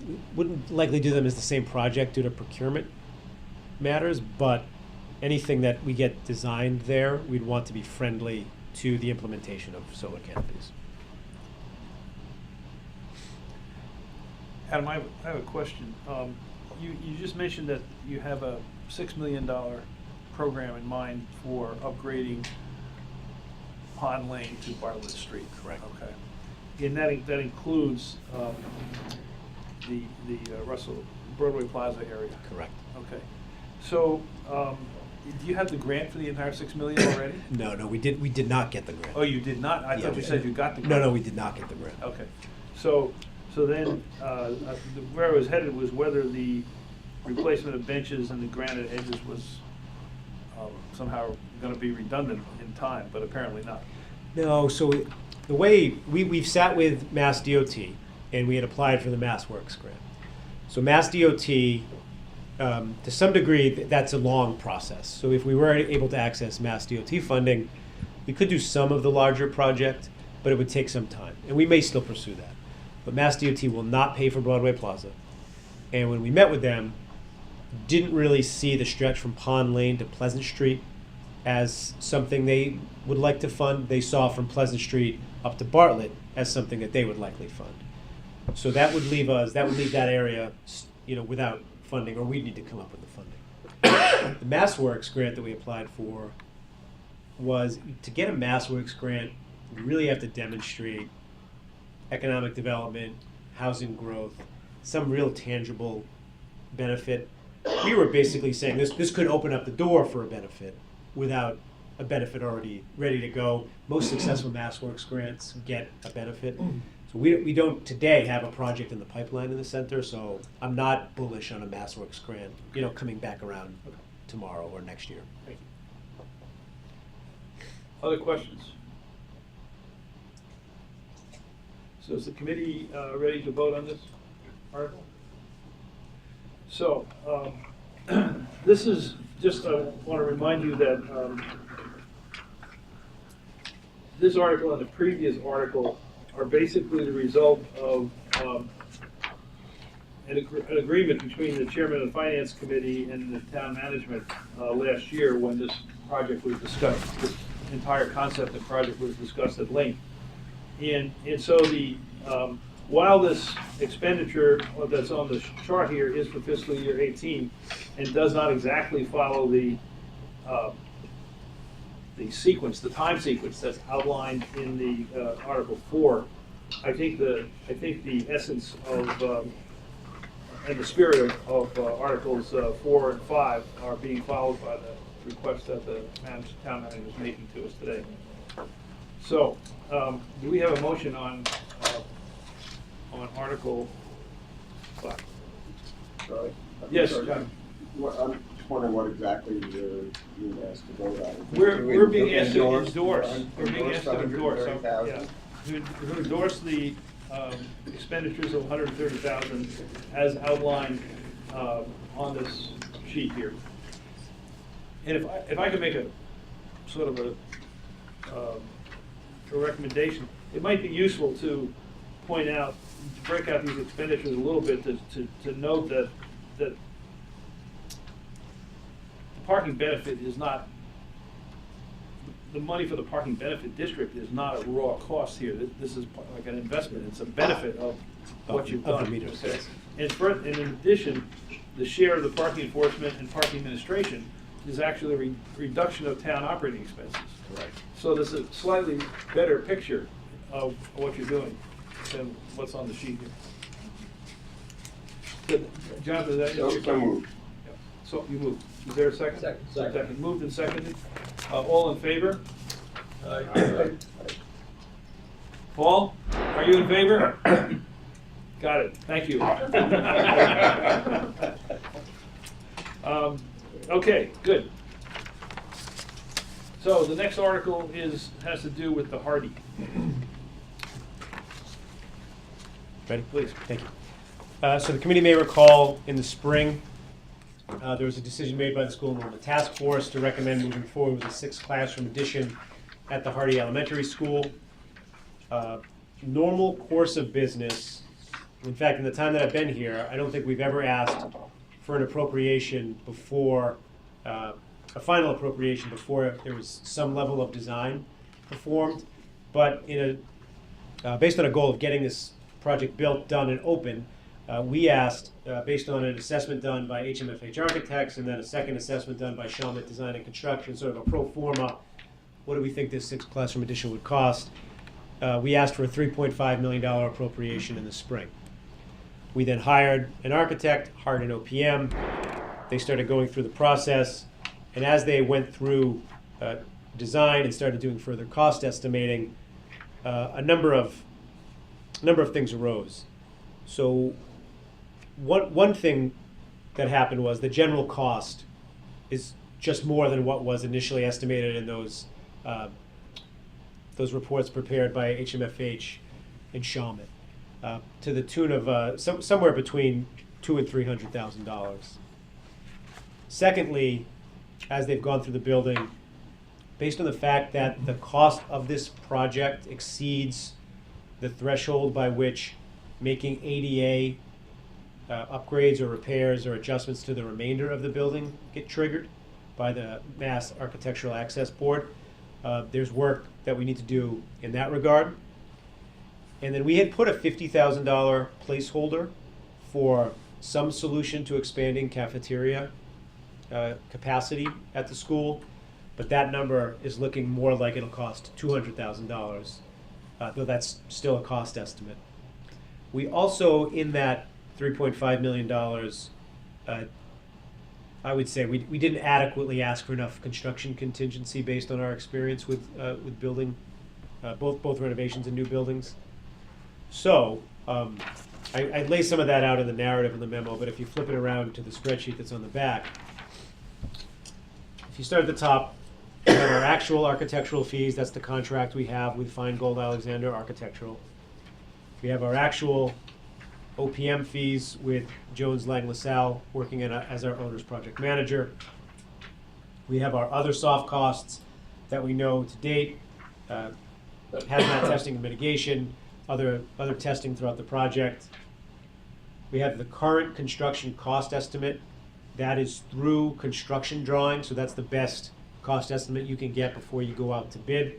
We wouldn't likely do them as the same project due to procurement matters, but anything that we get designed there, we'd want to be friendly to the implementation of solar canopies. Adam, I have a question. You just mentioned that you have a $6 million program in mind for upgrading Pond Lane to Bartlett Street. Correct. Okay. And that includes the Russell Broadway Plaza area. Correct. Okay. So do you have the grant for the entire $6 million already? No, we did not get the grant. Oh, you did not? I thought you said you got the grant. No, we did not get the grant. Okay. So then where I was headed was whether the replacement of benches and the granite edges was somehow going to be redundant in time, but apparently not. No, so the way we've sat with Mass DOT and we had applied for the MassWorks grant. So Mass DOT, to some degree, that's a long process. So if we were able to access Mass DOT funding, we could do some of the larger project, but it would take some time. And we may still pursue that. But Mass DOT will not pay for Broadway Plaza. And when we met with them, didn't really see the stretch from Pond Lane to Pleasant Street as something they would like to fund. They saw from Pleasant Street up to Bartlett as something that they would likely fund. So that would leave that area, without funding, or we'd need to come up with the funding. The MassWorks grant that we applied for was, to get a MassWorks grant, you really have to demonstrate economic development, housing growth, some real tangible benefit. We were basically saying this could open up the door for a benefit without a benefit already ready to go. Most successful MassWorks grants get a benefit. So we don't today have a project in the pipeline in the center, so I'm not bullish on a MassWorks grant, coming back around tomorrow or next year. Thank you. Other questions? So is the committee ready to vote on this article? So this is just, I want to remind you that this article and the previous article are basically the result of an agreement between the chairman of the Finance Committee and the town management last year when this project was discussed. This entire concept of project was discussed at length. And so while this expenditure that's on the chart here is for fiscal year 18 and does not exactly follow the sequence, the time sequence that's outlined in the Article 4, I think the essence of and the spirit of Articles 4 and 5 are being followed by the request that the town manager is making to us today. So, do we have a motion on Article 5? Sorry. Yes, Sorry. John. I'm just wondering what exactly you're being asked to vote on. We're being asked to endorse. Endorse We're being asked to endorse. $130,000. To endorse the expenditures of $130,000 as outlined on this sheet here. And if I could make a sort of a recommendation, it might be useful to point out, to break out these expenditures a little bit, to note that the parking benefit is not, the money for the parking benefit district is not a raw cost here. This is like an investment. It's a benefit of what you've done. Okay? And in addition, the share of the parking enforcement and parking administration is actually a reduction of town operating expenses. Right. So there's a slightly better picture of what you're doing than what's on the sheet here. Jonathan, is that your So moved. Yeah. So you moved. Is there a second? Second. Moved and seconded. All in favor? Paul, are you in favor? Got it. Thank you. Okay, good. So the next article has to do with the Hardy. Ready? Please. Thank you. So the committee may recall in the spring, there was a decision made by the school enrollment task force to recommend moving forward with a 6th classroom addition at the Hardy Elementary School. Normal course of business, in fact, in the time that I've been here, I don't think we've ever asked for an appropriation before, a final appropriation before there was some level of design performed. But based on a goal of getting this project built, done, and open, we asked, based on an assessment done by HMFH Architects and then a second assessment done by Shelmet Design and Construction, sort of a pro forma, what do we think this 6th classroom addition would cost? We asked for a $3.5 million appropriation in the spring. We then hired an architect, hired an OPM. They started going through the process, and as they went through design and started doing further cost estimating, a number of things arose. So one thing that happened was the general cost is just more than what was initially estimated in those reports prepared by HMFH and Shelmet, to the tune of somewhere between $200,000 and $300,000. Secondly, as they've gone through the building, based on the fact that the cost of this project exceeds the threshold by which making ADA upgrades or repairs or adjustments to the remainder of the building get triggered, by the Mass Architectural Access Board. There's work that we need to do in that regard. And then we had put a $50,000 placeholder for some solution to expanding cafeteria capacity at the school, but that number is looking more like it'll cost $200,000, though that's still a cost estimate. We also, in that $3.5 million, I would say we didn't adequately ask for enough construction contingency based on our experience with building both renovations and new buildings. So I lay some of that out in the narrative in the memo, but if you flip it around to the spreadsheet that's on the back, if you start at the top, we have our actual architectural fees. That's the contract we have with Feingold Alexander Architectural. We have our actual OPM fees with Jones Lang LaSalle working as our owner's project manager. We have our other soft costs that we know to date, hazmat testing and mitigation, other testing throughout the project. We have the current construction cost estimate. That is through construction drawing, so that's the best cost estimate you can get before you go out to bid.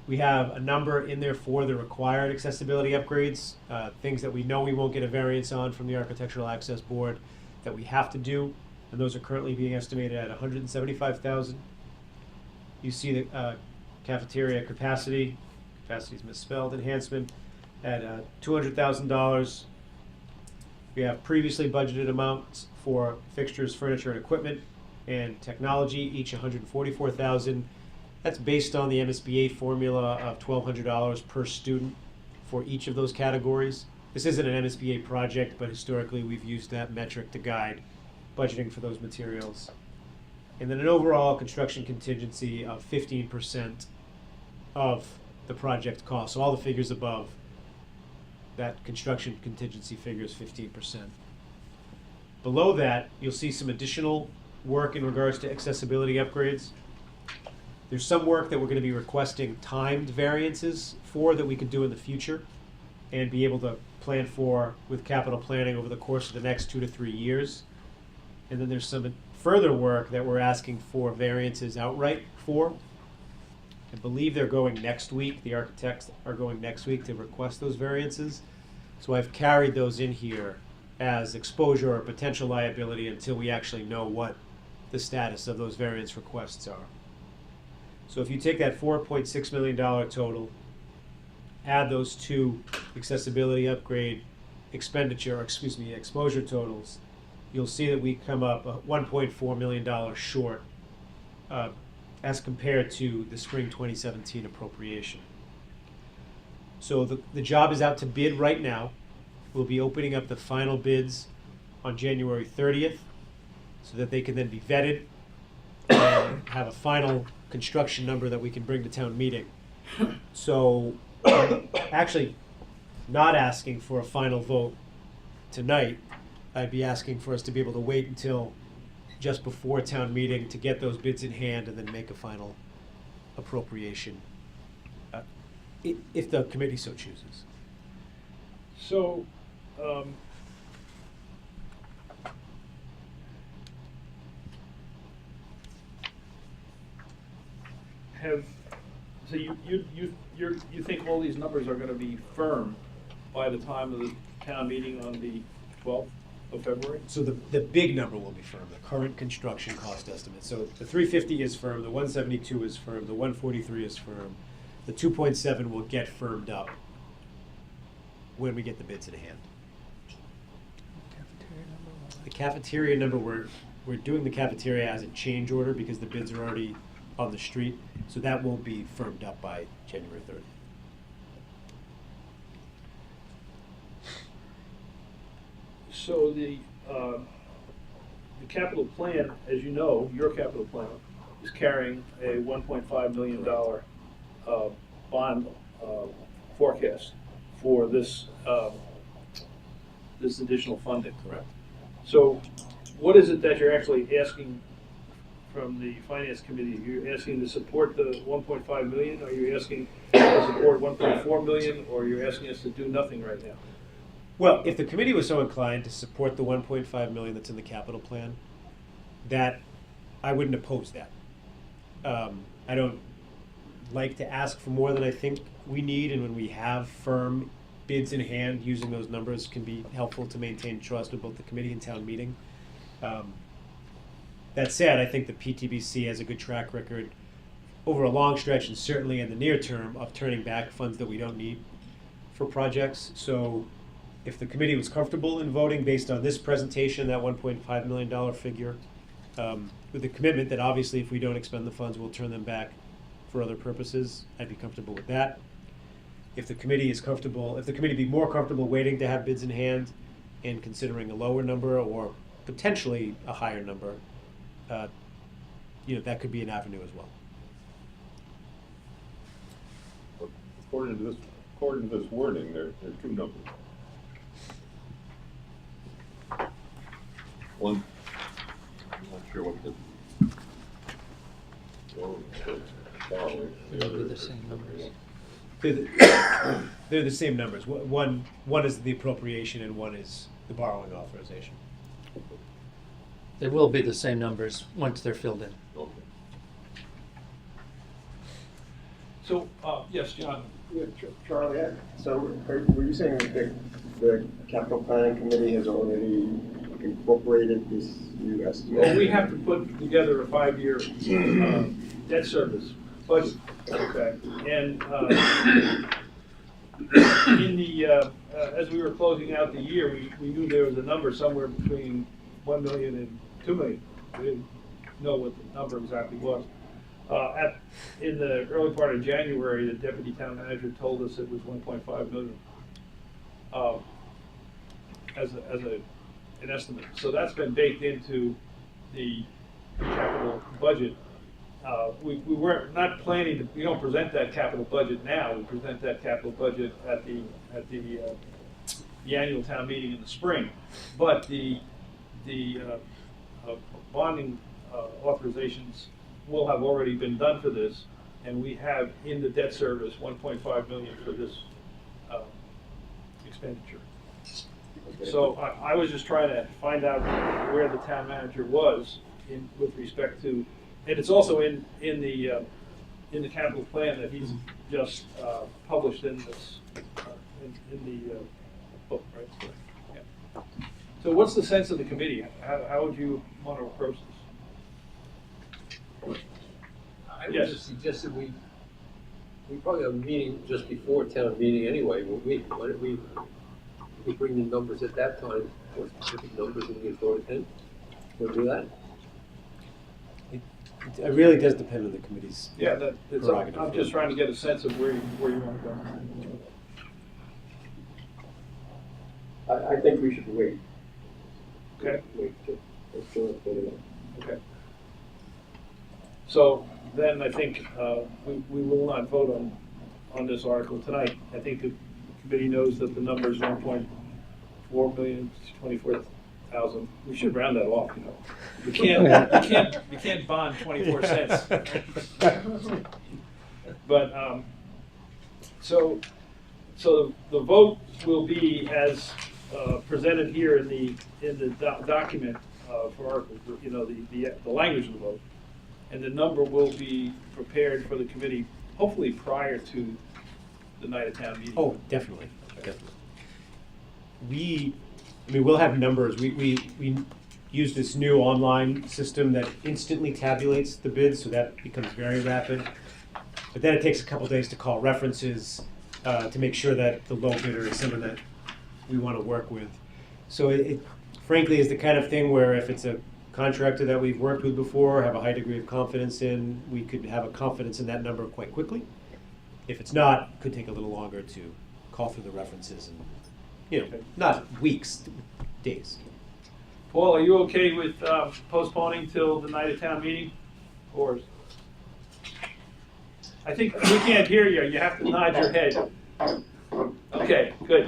We have a number in there for the required accessibility upgrades, things that we know we won't get a variance on from the Architectural Access Board that we have to do, and those are currently being estimated at $175,000. You see the cafeteria capacity is misspelled, enhancement at $200,000. We have previously budgeted amounts for fixtures, furniture, and equipment, and technology, each $144,000. That's based on the MSBA formula of $1,200 per student for each of those categories. This isn't an MSBA project, but historically we've used that metric to guide budgeting for those materials. And then an overall construction contingency of 15% of the project cost. So all the figures above that construction contingency figure is 15%. Below that, you'll see some additional work in regards to accessibility upgrades. There's some work that we're going to be requesting timed variances for that we could do in the future and be able to plan for with capital planning over the course of the next 2 to 3 years. And then there's some further work that we're asking for variances outright for. I believe they're going next week. The architects are going next week to request those variances. So I've carried those in here as exposure or potential liability until we actually know what the status of those variance requests are. So if you take that $4.6 million total, add those two accessibility upgrade exposure totals, you'll see that we come up $1.4 million short as compared to the spring 2017 appropriation. So the job is out to bid right now. We'll be opening up the final bids on January 30th so that they can then be vetted and have a final construction number that we can bring to town meeting. So I'm actually not asking for a final vote tonight. I'd be asking for us to be able to wait until just before town meeting to get those bids in hand and then make a final appropriation if the committee so chooses. So, you think all these numbers are going to be firm by the time of the town meeting on the 12th of February? So the big number will be firm, the current construction cost estimate. So the 350 is firm, the 172 is firm, the 143 is firm. The 2.7 will get firmed up when we get the bids in hand. The cafeteria number, we're doing the cafeteria as a change order because the bids are already on the street, so that won't be firmed up by January 30th. So the capital plan, as you know, your capital plan is carrying a $1.5 million bond forecast for this this additional funding. Correct. So what is it that you're actually asking from the Finance Committee? You're asking to support the 1.5 million? Are you asking to support 1.4 million? Or you're asking us to do nothing right now? Well, if the committee was so inclined to support the 1.5 million that's in the capital plan, that I wouldn't oppose that. I don't like to ask for more than I think we need, and when we have firm bids in hand, using those numbers can be helpful to maintain trust with both the committee and town meeting. That said, I think the PTBC has a good track record over a long stretch, and certainly in the near term, of turning back funds that we don't need for projects. So if the committee was comfortable in voting based on this presentation, that $1.5 million figure, with the commitment that obviously if we don't expend the funds, we'll turn them back for other purposes, I'd be comfortable with that. If the committee is comfortable, if the committee be more comfortable waiting to have bids in hand and considering a lower number or potentially a higher number, that could be an avenue as well. According to this wording, there are two numbers. One, I'm not sure what the. They'll be the same numbers. They're the same numbers. One is the appropriation and one is the borrowing authorization. They will be the same numbers once they're filled in. Okay. So, yes, John. Yeah, Charlie, so were you saying that the capital planning committee has already incorporated this new estimate? Well, we have to put together a 5-year debt service budget. Okay. And in the as we were closing out the year, we knew there was a number somewhere between 1 million and 2 million. We didn't know what the number exactly was. In the early part of January, the deputy town manager told us it was 1.5 million as an estimate. So that's been baked into the capital budget. We were not planning to. We don't present that capital budget now. We present that capital budget at the annual town meeting in the spring. But the bonding authorizations will have already been done for this, and we have in the debt service 1.5 million for this expenditure. So I was just trying to find out where the town manager was with respect to, and it's also in the capital plan that he's just published in this in the book, right? Yeah. So what's the sense of the committee? How would you want to approach this? I would Yes. just suggest that we probably have a meeting just before town meeting anyway. Why don't we bring the numbers at that time, or specific numbers, and we can throw it in? We'll do that. It really does depend on the committee's. Yeah, prerogative. I'm just trying to get a sense of where you want to go. I think we should wait. Okay. Let's do it later. Okay. So then I think we will not vote on this article tonight. I think the committee knows that the number is 1.4 million, 24,000. We should round that off, you know. You can't bond 24 cents. But so the vote will be as presented here in the document for articles, the language of the vote. And the number will be prepared for the committee, hopefully prior to the night of town meeting. Oh, definitely, definitely. We'll have numbers. We use this new online system that instantly tabulates the bids, so that becomes very rapid. But then it takes a couple days to call references to make sure that the low bidder is someone that we want to work with. So it frankly is the kind of thing where if it's a contractor that we've worked with before, have a high degree of confidence in, we could have a confidence in that number quite quickly. If it's not, it could take a little longer to call through the references and, not weeks, days. Paul, are you okay with postponing till the night of town meeting? Or, I think we can't hear you. You have to nod your head. Okay, good.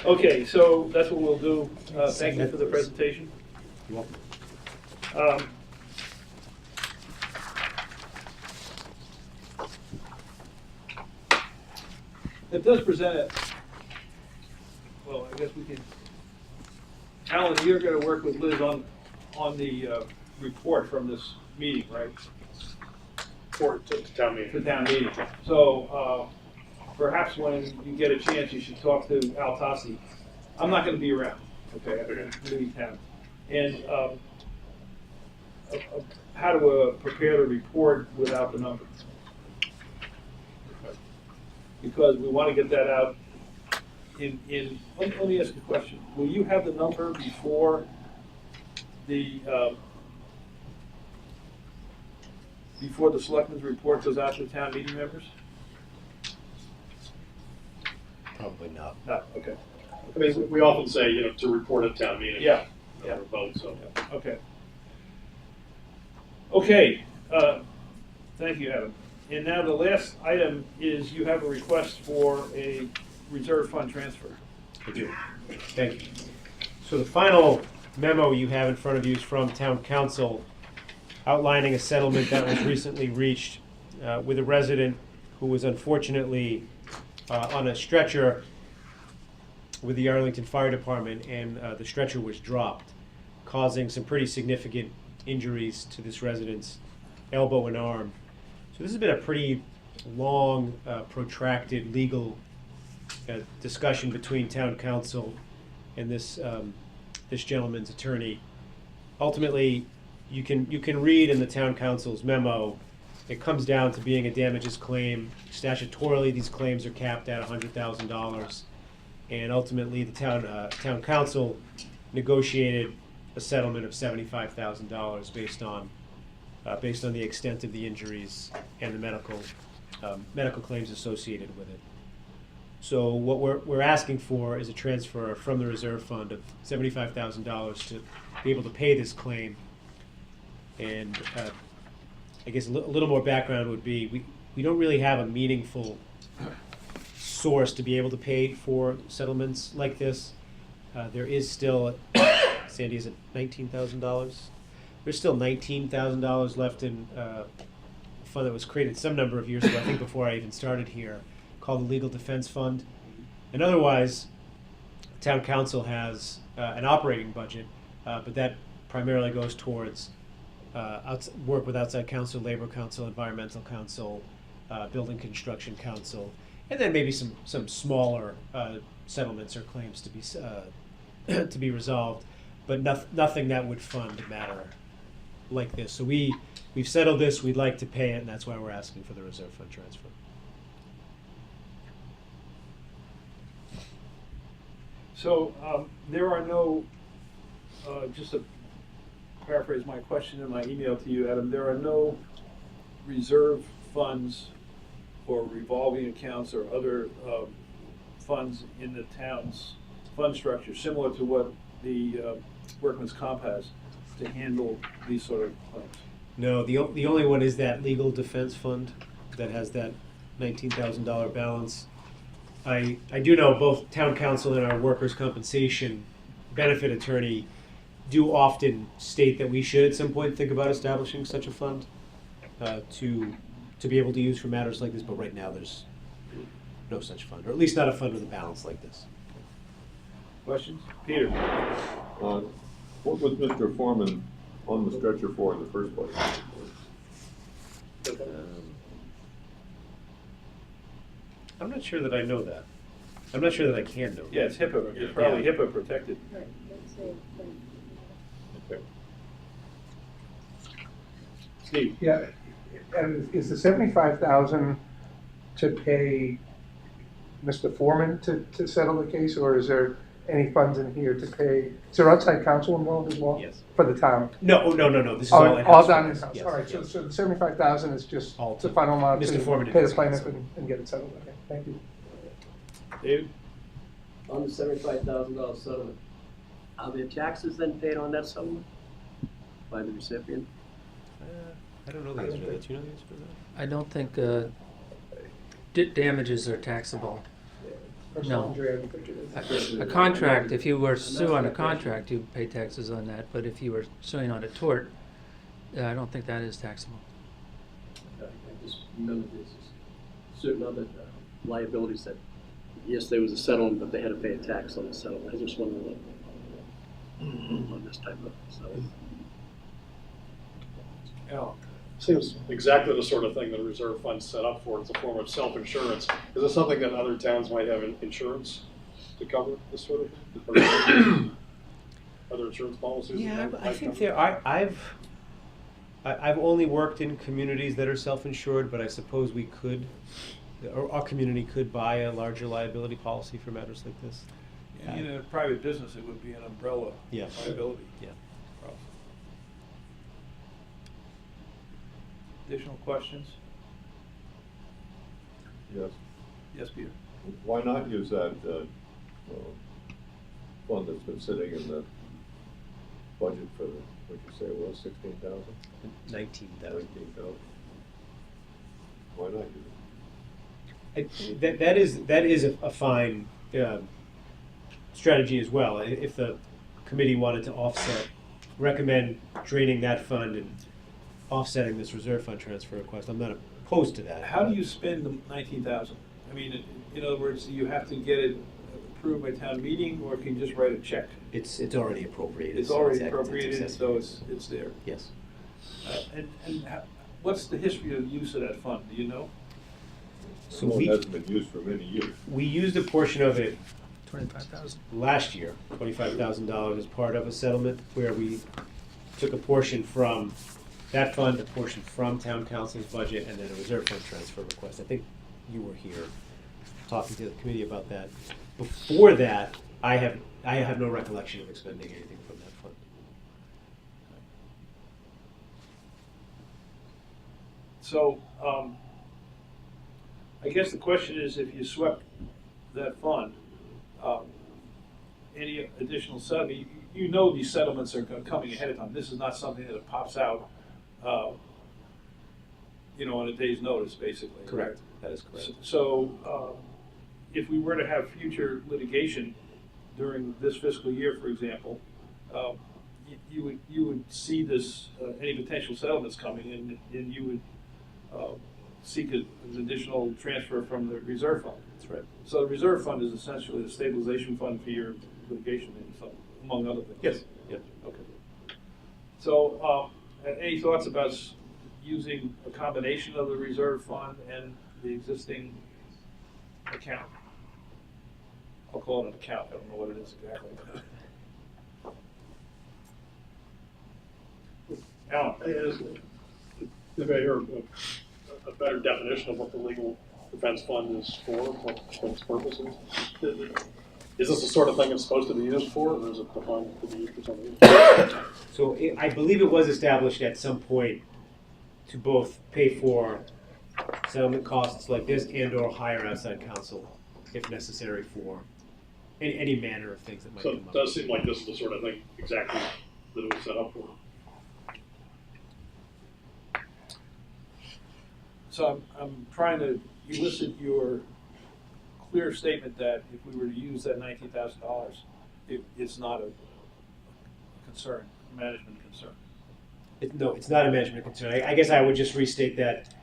Okay, so that's what we'll do. Thank you for the presentation. You're welcome. It does present it. Well, I guess we can. Alan, you're going to work with Liz on on the report from this meeting, right? For to town meeting. The town meeting. So perhaps when you get a chance, you should talk to Al Tassi. I'm not going to be around, okay? I'm going to leave town. And how to prepare the report without the numbers. Because we want to get that out let me ask you a question. Will you have the number before the selectmen's report goes out to the town meeting members? Probably not. No, okay. I mean, we often say, you know, to report at town meeting. Yeah. Yeah. Vote, so. Okay. Okay, thank you, Adam. And now the last item is you have a request for a reserve fund transfer. I do. Thank you. So the final memo you have in front of you is from Town Council outlining a settlement that was recently reached with a resident who was unfortunately on a stretcher with the Arlington Fire Department, and the stretcher was dropped, causing some pretty significant injuries to this resident's elbow and arm. So this has been a pretty long, protracted legal discussion between Town Council and this gentleman's attorney. Ultimately, you can read in the Town Council's memo, it comes down to being a damages claim. Statutorily, these claims are capped at $100,000, and ultimately the Town Council negotiated a settlement of $75,000 based on the extent of the injuries and the medical claims associated with it. So what we're asking for is a transfer from the reserve fund of $75,000 to be able to pay this claim. And I guess a little more background would be we don't really have a meaningful source to be able to pay for settlements like this. There is still, Sandy, is it $19,000? There's still $19,000 left in a fund that was created some number of years ago, I think before I even started here, called the Legal Defense Fund. And otherwise, Town Council has an operating budget, but that primarily goes towards work with outside counsel, labor counsel, environmental counsel, building construction counsel, and then maybe some smaller settlements or claims to be resolved, but nothing that would fund a matter like this. So we've settled this, we'd like to pay it, and that's why we're asking for the reserve fund transfer. So there are no, just to paraphrase my question in my email to you, Adam, there are no reserve funds or revolving accounts or other funds in the town's fund structure, similar to what the Workman's Comp has to handle these sort of claims. No, the only one is that Legal Defense Fund that has that $19,000 balance. I do know both Town Council and our workers' compensation benefit attorney do often state that we should at some point think about establishing such a fund to be able to use for matters like this, but right now there's no such fund, or at least not a fund with a balance like this. Questions? Peter? What was Mr. Foreman on the stretcher for in the first place? I'm not sure that I know that. I'm not sure that I can know. Yeah, it's HIPAA. It's probably HIPAA protected. Right, that's a thing. Okay. Steve? Yeah, and is the 75,000 to pay Mr. Foreman to settle the case, or is there any funds in here to pay? Is there outside counsel involved as well? Yes. For the town? No. This is all in-house. All done in-house. Yes, All right, yes. so the 75,000 is just All the final amount Mr. to Foreman pay the did plaintiff this. and get it settled. Okay, thank you. David? On the $75,000 settlement, are there taxes then paid on that settlement by the recipient? I don't know the answer to that. Do you know the answer to that? I don't think damages are taxable. Personal No. injury, I don't think it is. A contract, if you were to sue on a contract, you pay taxes on that, but if you were suing on a tort, I don't think that is taxable. I just remember there's certain other liabilities that, yes, there was a settlement, but they had to pay a tax on the settlement. I just wonder what on this type of settlement. Al? Seems exactly the sort of thing that a reserve fund's set up for. It's a form of self-insurance. Is this something that other towns might have insurance to cover this sort of thing? Other insurance policies? Yeah, that I might think cover? there. I've only worked in communities that are self-insured, but I suppose we could, or our community could buy a larger liability policy for matters like this. In a private business, it would be an umbrella Yeah. liability. Yeah. Additional questions? Yes. Yes, Peter? Why not use that fund that's been sitting in the budget for, what'd you say it was, 16,000? 19,000. 19,000. Why not use it? That is a fine strategy as well. If the committee wanted to recommend draining that fund and offsetting this reserve fund transfer request, I'm not opposed to that. How do you spend the 19,000? I mean, in other words, do you have to get it approved by town meeting, or can you just write a check? It's already appropriated. It's so already it's appropriated, accessible. so it's there. Yes. What's the history of the use of that fund? Do you know? So Well, it hasn't been used for many years. we used a portion of it 25,000. last year, $25,000 as part of a settlement where we took a portion from that fund, a portion from town council's budget, and then a reserve fund transfer request. I think you were here talking to the committee about that. Before that, I have no recollection of expending anything from that fund. So, I guess the question is, if you swept that fund, any additional settlement, you know these settlements are coming ahead of time. This is not something that pops out, on a day's notice, basically. Correct. That is correct. So, if we were to have future litigation during this fiscal year, for example, you would see this, any potential settlements coming, and you would seek an additional transfer from the reserve fund. That's right. So the reserve fund is essentially the stabilization fund for your litigation, among other things. Yes. Yep. Okay. So, any thoughts about using a combination of the reserve fund and the existing account? I'll call it an account. I don't know what it is exactly. Alan, if I hear a better definition of what the legal defense fund is for, what its purpose is. Is this the sort of thing it's supposed to be used for, or is it defined to be used for something else? So I believe it was established at some point to both pay for settlement costs like this and/or hire outside counsel if necessary for any manner of things that might So come it up. does seem like this is the sort of thing exactly that it was set up for. So I'm trying to elicit your clear statement that if we were to use that $19,000, it's not a concern, a management concern. No, it's not a management concern. I guess I would just restate that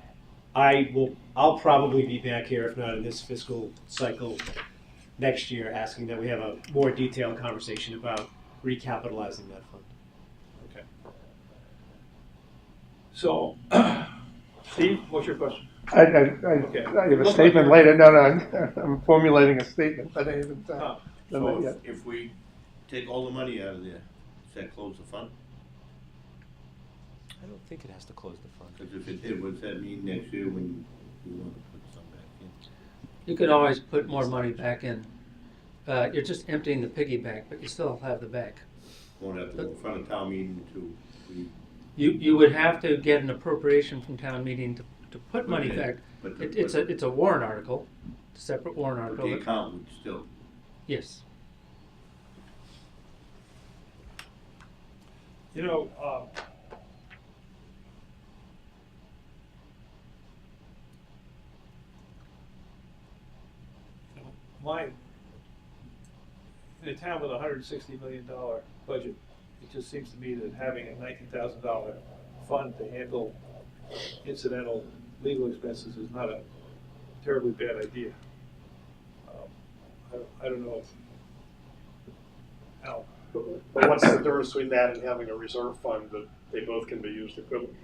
I'll probably be back here, if not in this fiscal cycle, next year, asking that we have a more detailed conversation about recapitalizing that fund. Okay. So, Steve, what's your question? I have a Look statement like later. No, I'm formulating a statement, but I haven't done that So yet. if we take all the money out of there, does that close the fund? I don't think it has to close the fund. Because if it did, what's that mean next year when you want to put some back in? You can always put more money back in. You're just emptying the piggy bank, but you still have the bank. Won't have to go in front of town meeting to, You would have to get an appropriation from town meeting to put money Okay, back. but It's a warrant article, a separate warrant but article. the account would still. Yes. In a town with a $160 million budget, it just seems to me that having a $19,000 fund to handle incidental legal expenses is not a terribly bad idea. I don't know how. But what's the difference between that and having a reserve fund that they both can be used equivalently?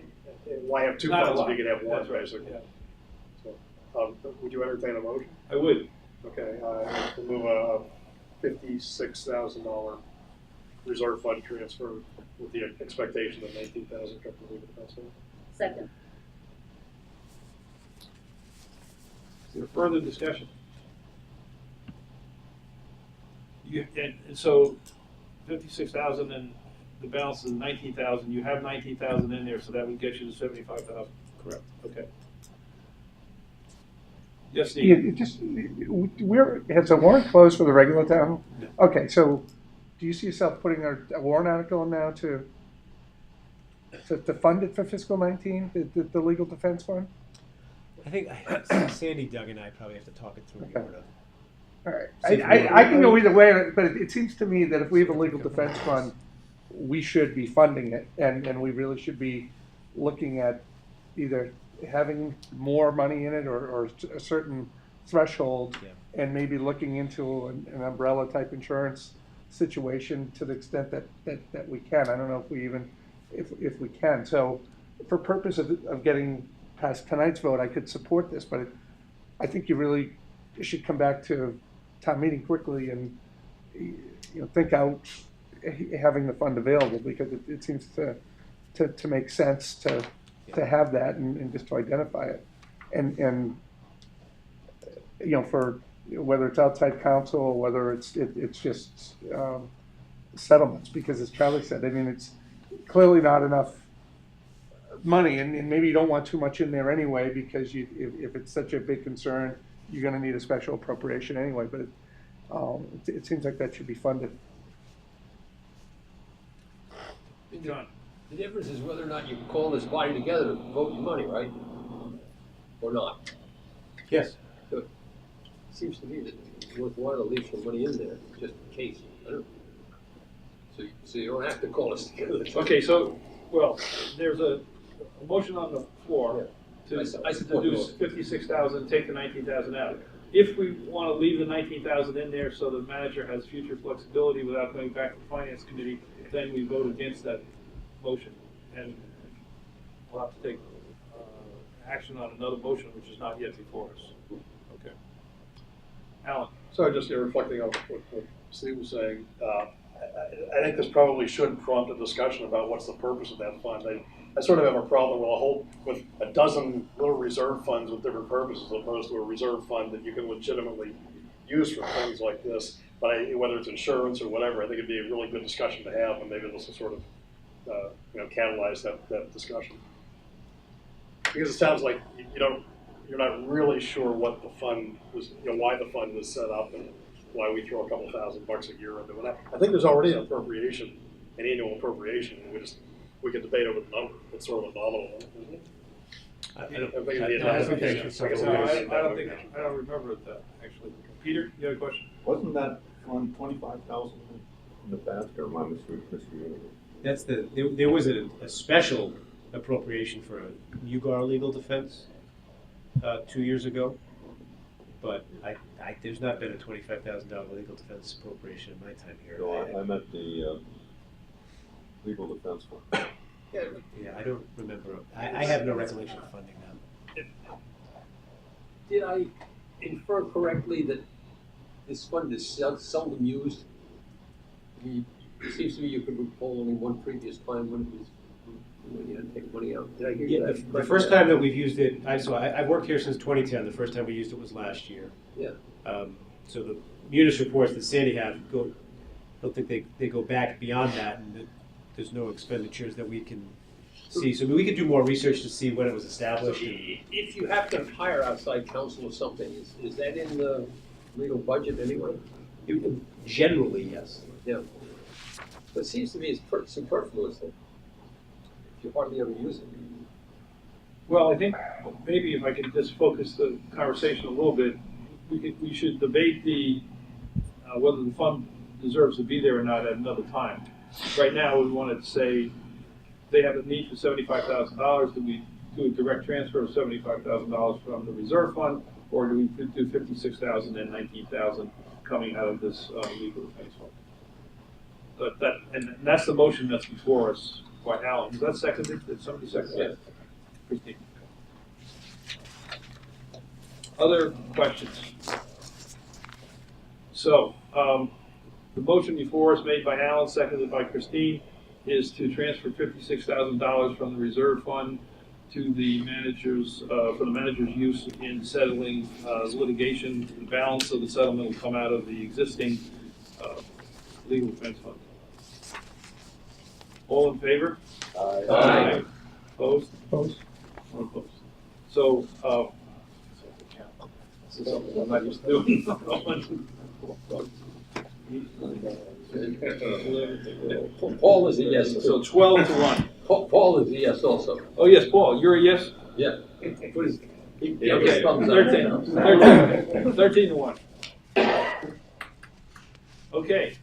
why have two Not a funds if lot. you could have one, That's right, basically? yeah. So, would you entertain a motion? I would. Okay, we'll move a $56,000 reserve fund transfer with the expectation that 19,000 comes from legal defense fund. Second. Is there further discussion? And so 56,000 and the balance is 19,000. You have 19,000 in there, so that would get you to 75,000. Correct. Okay. Yes, Steve. Yeah, has the warrant closed for the regular town? No. Okay, so do you see yourself putting a warrant article in now to fund it for fiscal 19, the legal defense fund? I think Sandy, Doug, and I probably have to talk it through. Okay. More to- All right, I can go either way, but it seems to me that if we have a legal defense fund, we should be funding it, and we really should be looking at either having more money in it or a certain threshold, Yeah. and maybe looking into an umbrella type insurance situation to the extent that we can. I don't know if we even, if we can. So for purpose of getting past tonight's vote, I could support this, but I think you really should come back to town meeting quickly and, think out having the fund available, because it seems to make sense to have that and just to identify it. And for whether it's outside counsel or whether it's just settlements, because as Charlie said, I mean, it's clearly not enough money, and maybe you don't want too much in there anyway, because if it's such a big concern, you're going to need a special appropriation anyway, but it seems like that should be funded. John. The difference is whether or not you call this body together to vote your money, right? Or not. Yes. Good. Seems to me that it's worthwhile to leave some money in there, just in case. I don't. So you don't have to call us together. Okay, so, well, there's a motion on the floor to I support deduce both. 56,000, take the 19,000 out. If we want to leave the 19,000 in there so the manager has future flexibility without going back to the finance committee, then we vote against that motion. And we'll have to take action on another motion which is not yet before us. Okay. Alan. So just reflecting on what Steve was saying, I think this probably should prompt a discussion about what's the purpose of that fund. I sort of have a problem with a dozen little reserve funds with different purposes, as opposed to a reserve fund that you can legitimately use for things like this. But whether it's insurance or whatever, I think it'd be a really good discussion to have, and maybe this will sort of catalyze that discussion. Because it sounds like you're not really sure what the fund was, why the fund was set up, and why we throw a couple $1,000 a year into it. I think there's already an annual appropriation, and we could debate over the number. It's sort of a nominal one. I don't remember that, actually. Peter, you had a question? Wasn't that on 25,000 in the past, or am I misreading? That's there was a special appropriation for a UGAR legal defense 2 years ago, but there's not been a $25,000 legal defense appropriation in my time here. No, I meant the legal defense fund. Yeah, I don't remember. I have no recollection of funding that. Did I infer correctly that this fund is seldom used? It seems to me you could recall only one previous time when you had to take money out. Did I hear you that The correctly? first time that we've used it, I've worked here since 2010. The first time we used it was last year. Yeah. So the munis reports that Sandy had I don't think they go back beyond that, and that there's no expenditures that we can see. So we could do more research to see when it was established. If you have to hire outside counsel or something, is that in the legal budget anyway? Generally, yes. Yeah. But it seems to me it's superfluous if you hardly ever use it. Well, I think maybe if I could just focus the conversation a little bit, we should debate whether the fund deserves to be there or not at another time. Right now, we wanted to say they have a need for $75,000. Do we do a direct transfer of $75,000 from the reserve fund, or do we do 56,000 and 19,000 coming out of this legal defense fund? And that's the motion that's before us by Alan. Is that seconded? Did somebody second that? Christine. Other questions? So, the motion before us, made by Alan, seconded by Christine, is to transfer $56,000 from the reserve fund to the managers, for the manager's use in settling litigation. The balance of the settlement will come out of the existing legal defense fund. All in favor? Aye. Opposed? Opposed? One opposed. So, this is something I'm not used to doing. Paul is a yes. So 12 to 1. Paul is a yes also. Oh, yes, Paul, you're a yes? Yeah. What is, he gave us Okay, thumbs up. 13 to 1. Okay,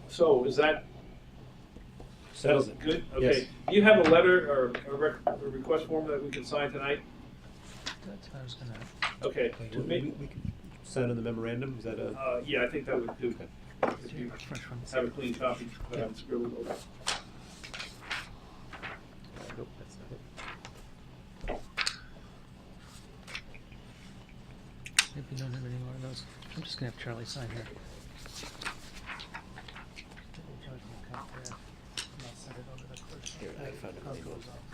so is that Settles it. good? Yes. Okay. Do you have a letter or a request form that we can sign tonight? That's what I was gonna. Okay. We can send in the memorandum, is that a? Yeah, I think that would do. If you have a clean copy, but I'm scribbled over. Nope, that's not it. If you don't have any more of those, I'm just gonna have Charlie sign here. Here, I found it.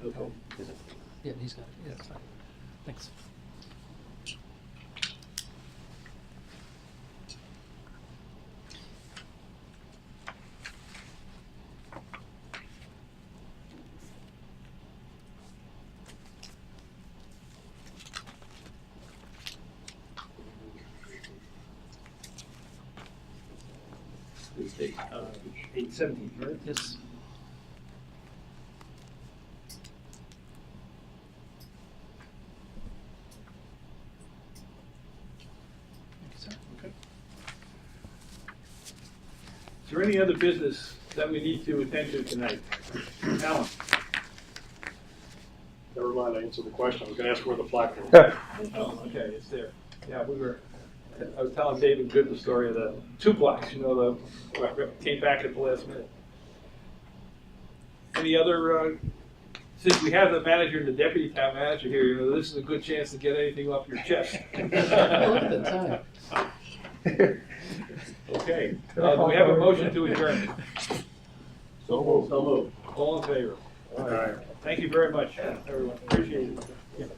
Okay. Is it? Yeah, he's got it. Yeah, that's fine. Thanks. It's 8/17, right? Yes. Thank you, sir. Okay. Is there any other business that we need to attend to tonight? Alan? Never mind, I answered the question. I was gonna ask where the plaque was. Oh, okay, it's there. Yeah, I was telling David Good the story of the two plaques, came back at the last minute. Any other, since we have the manager and the deputy town manager here, this is a good chance to get anything off your chest. Look at the time. Okay, do we have a motion to adjourn? So moved. So moved. All in favor? All right. Thank you very much, everyone. Appreciate it.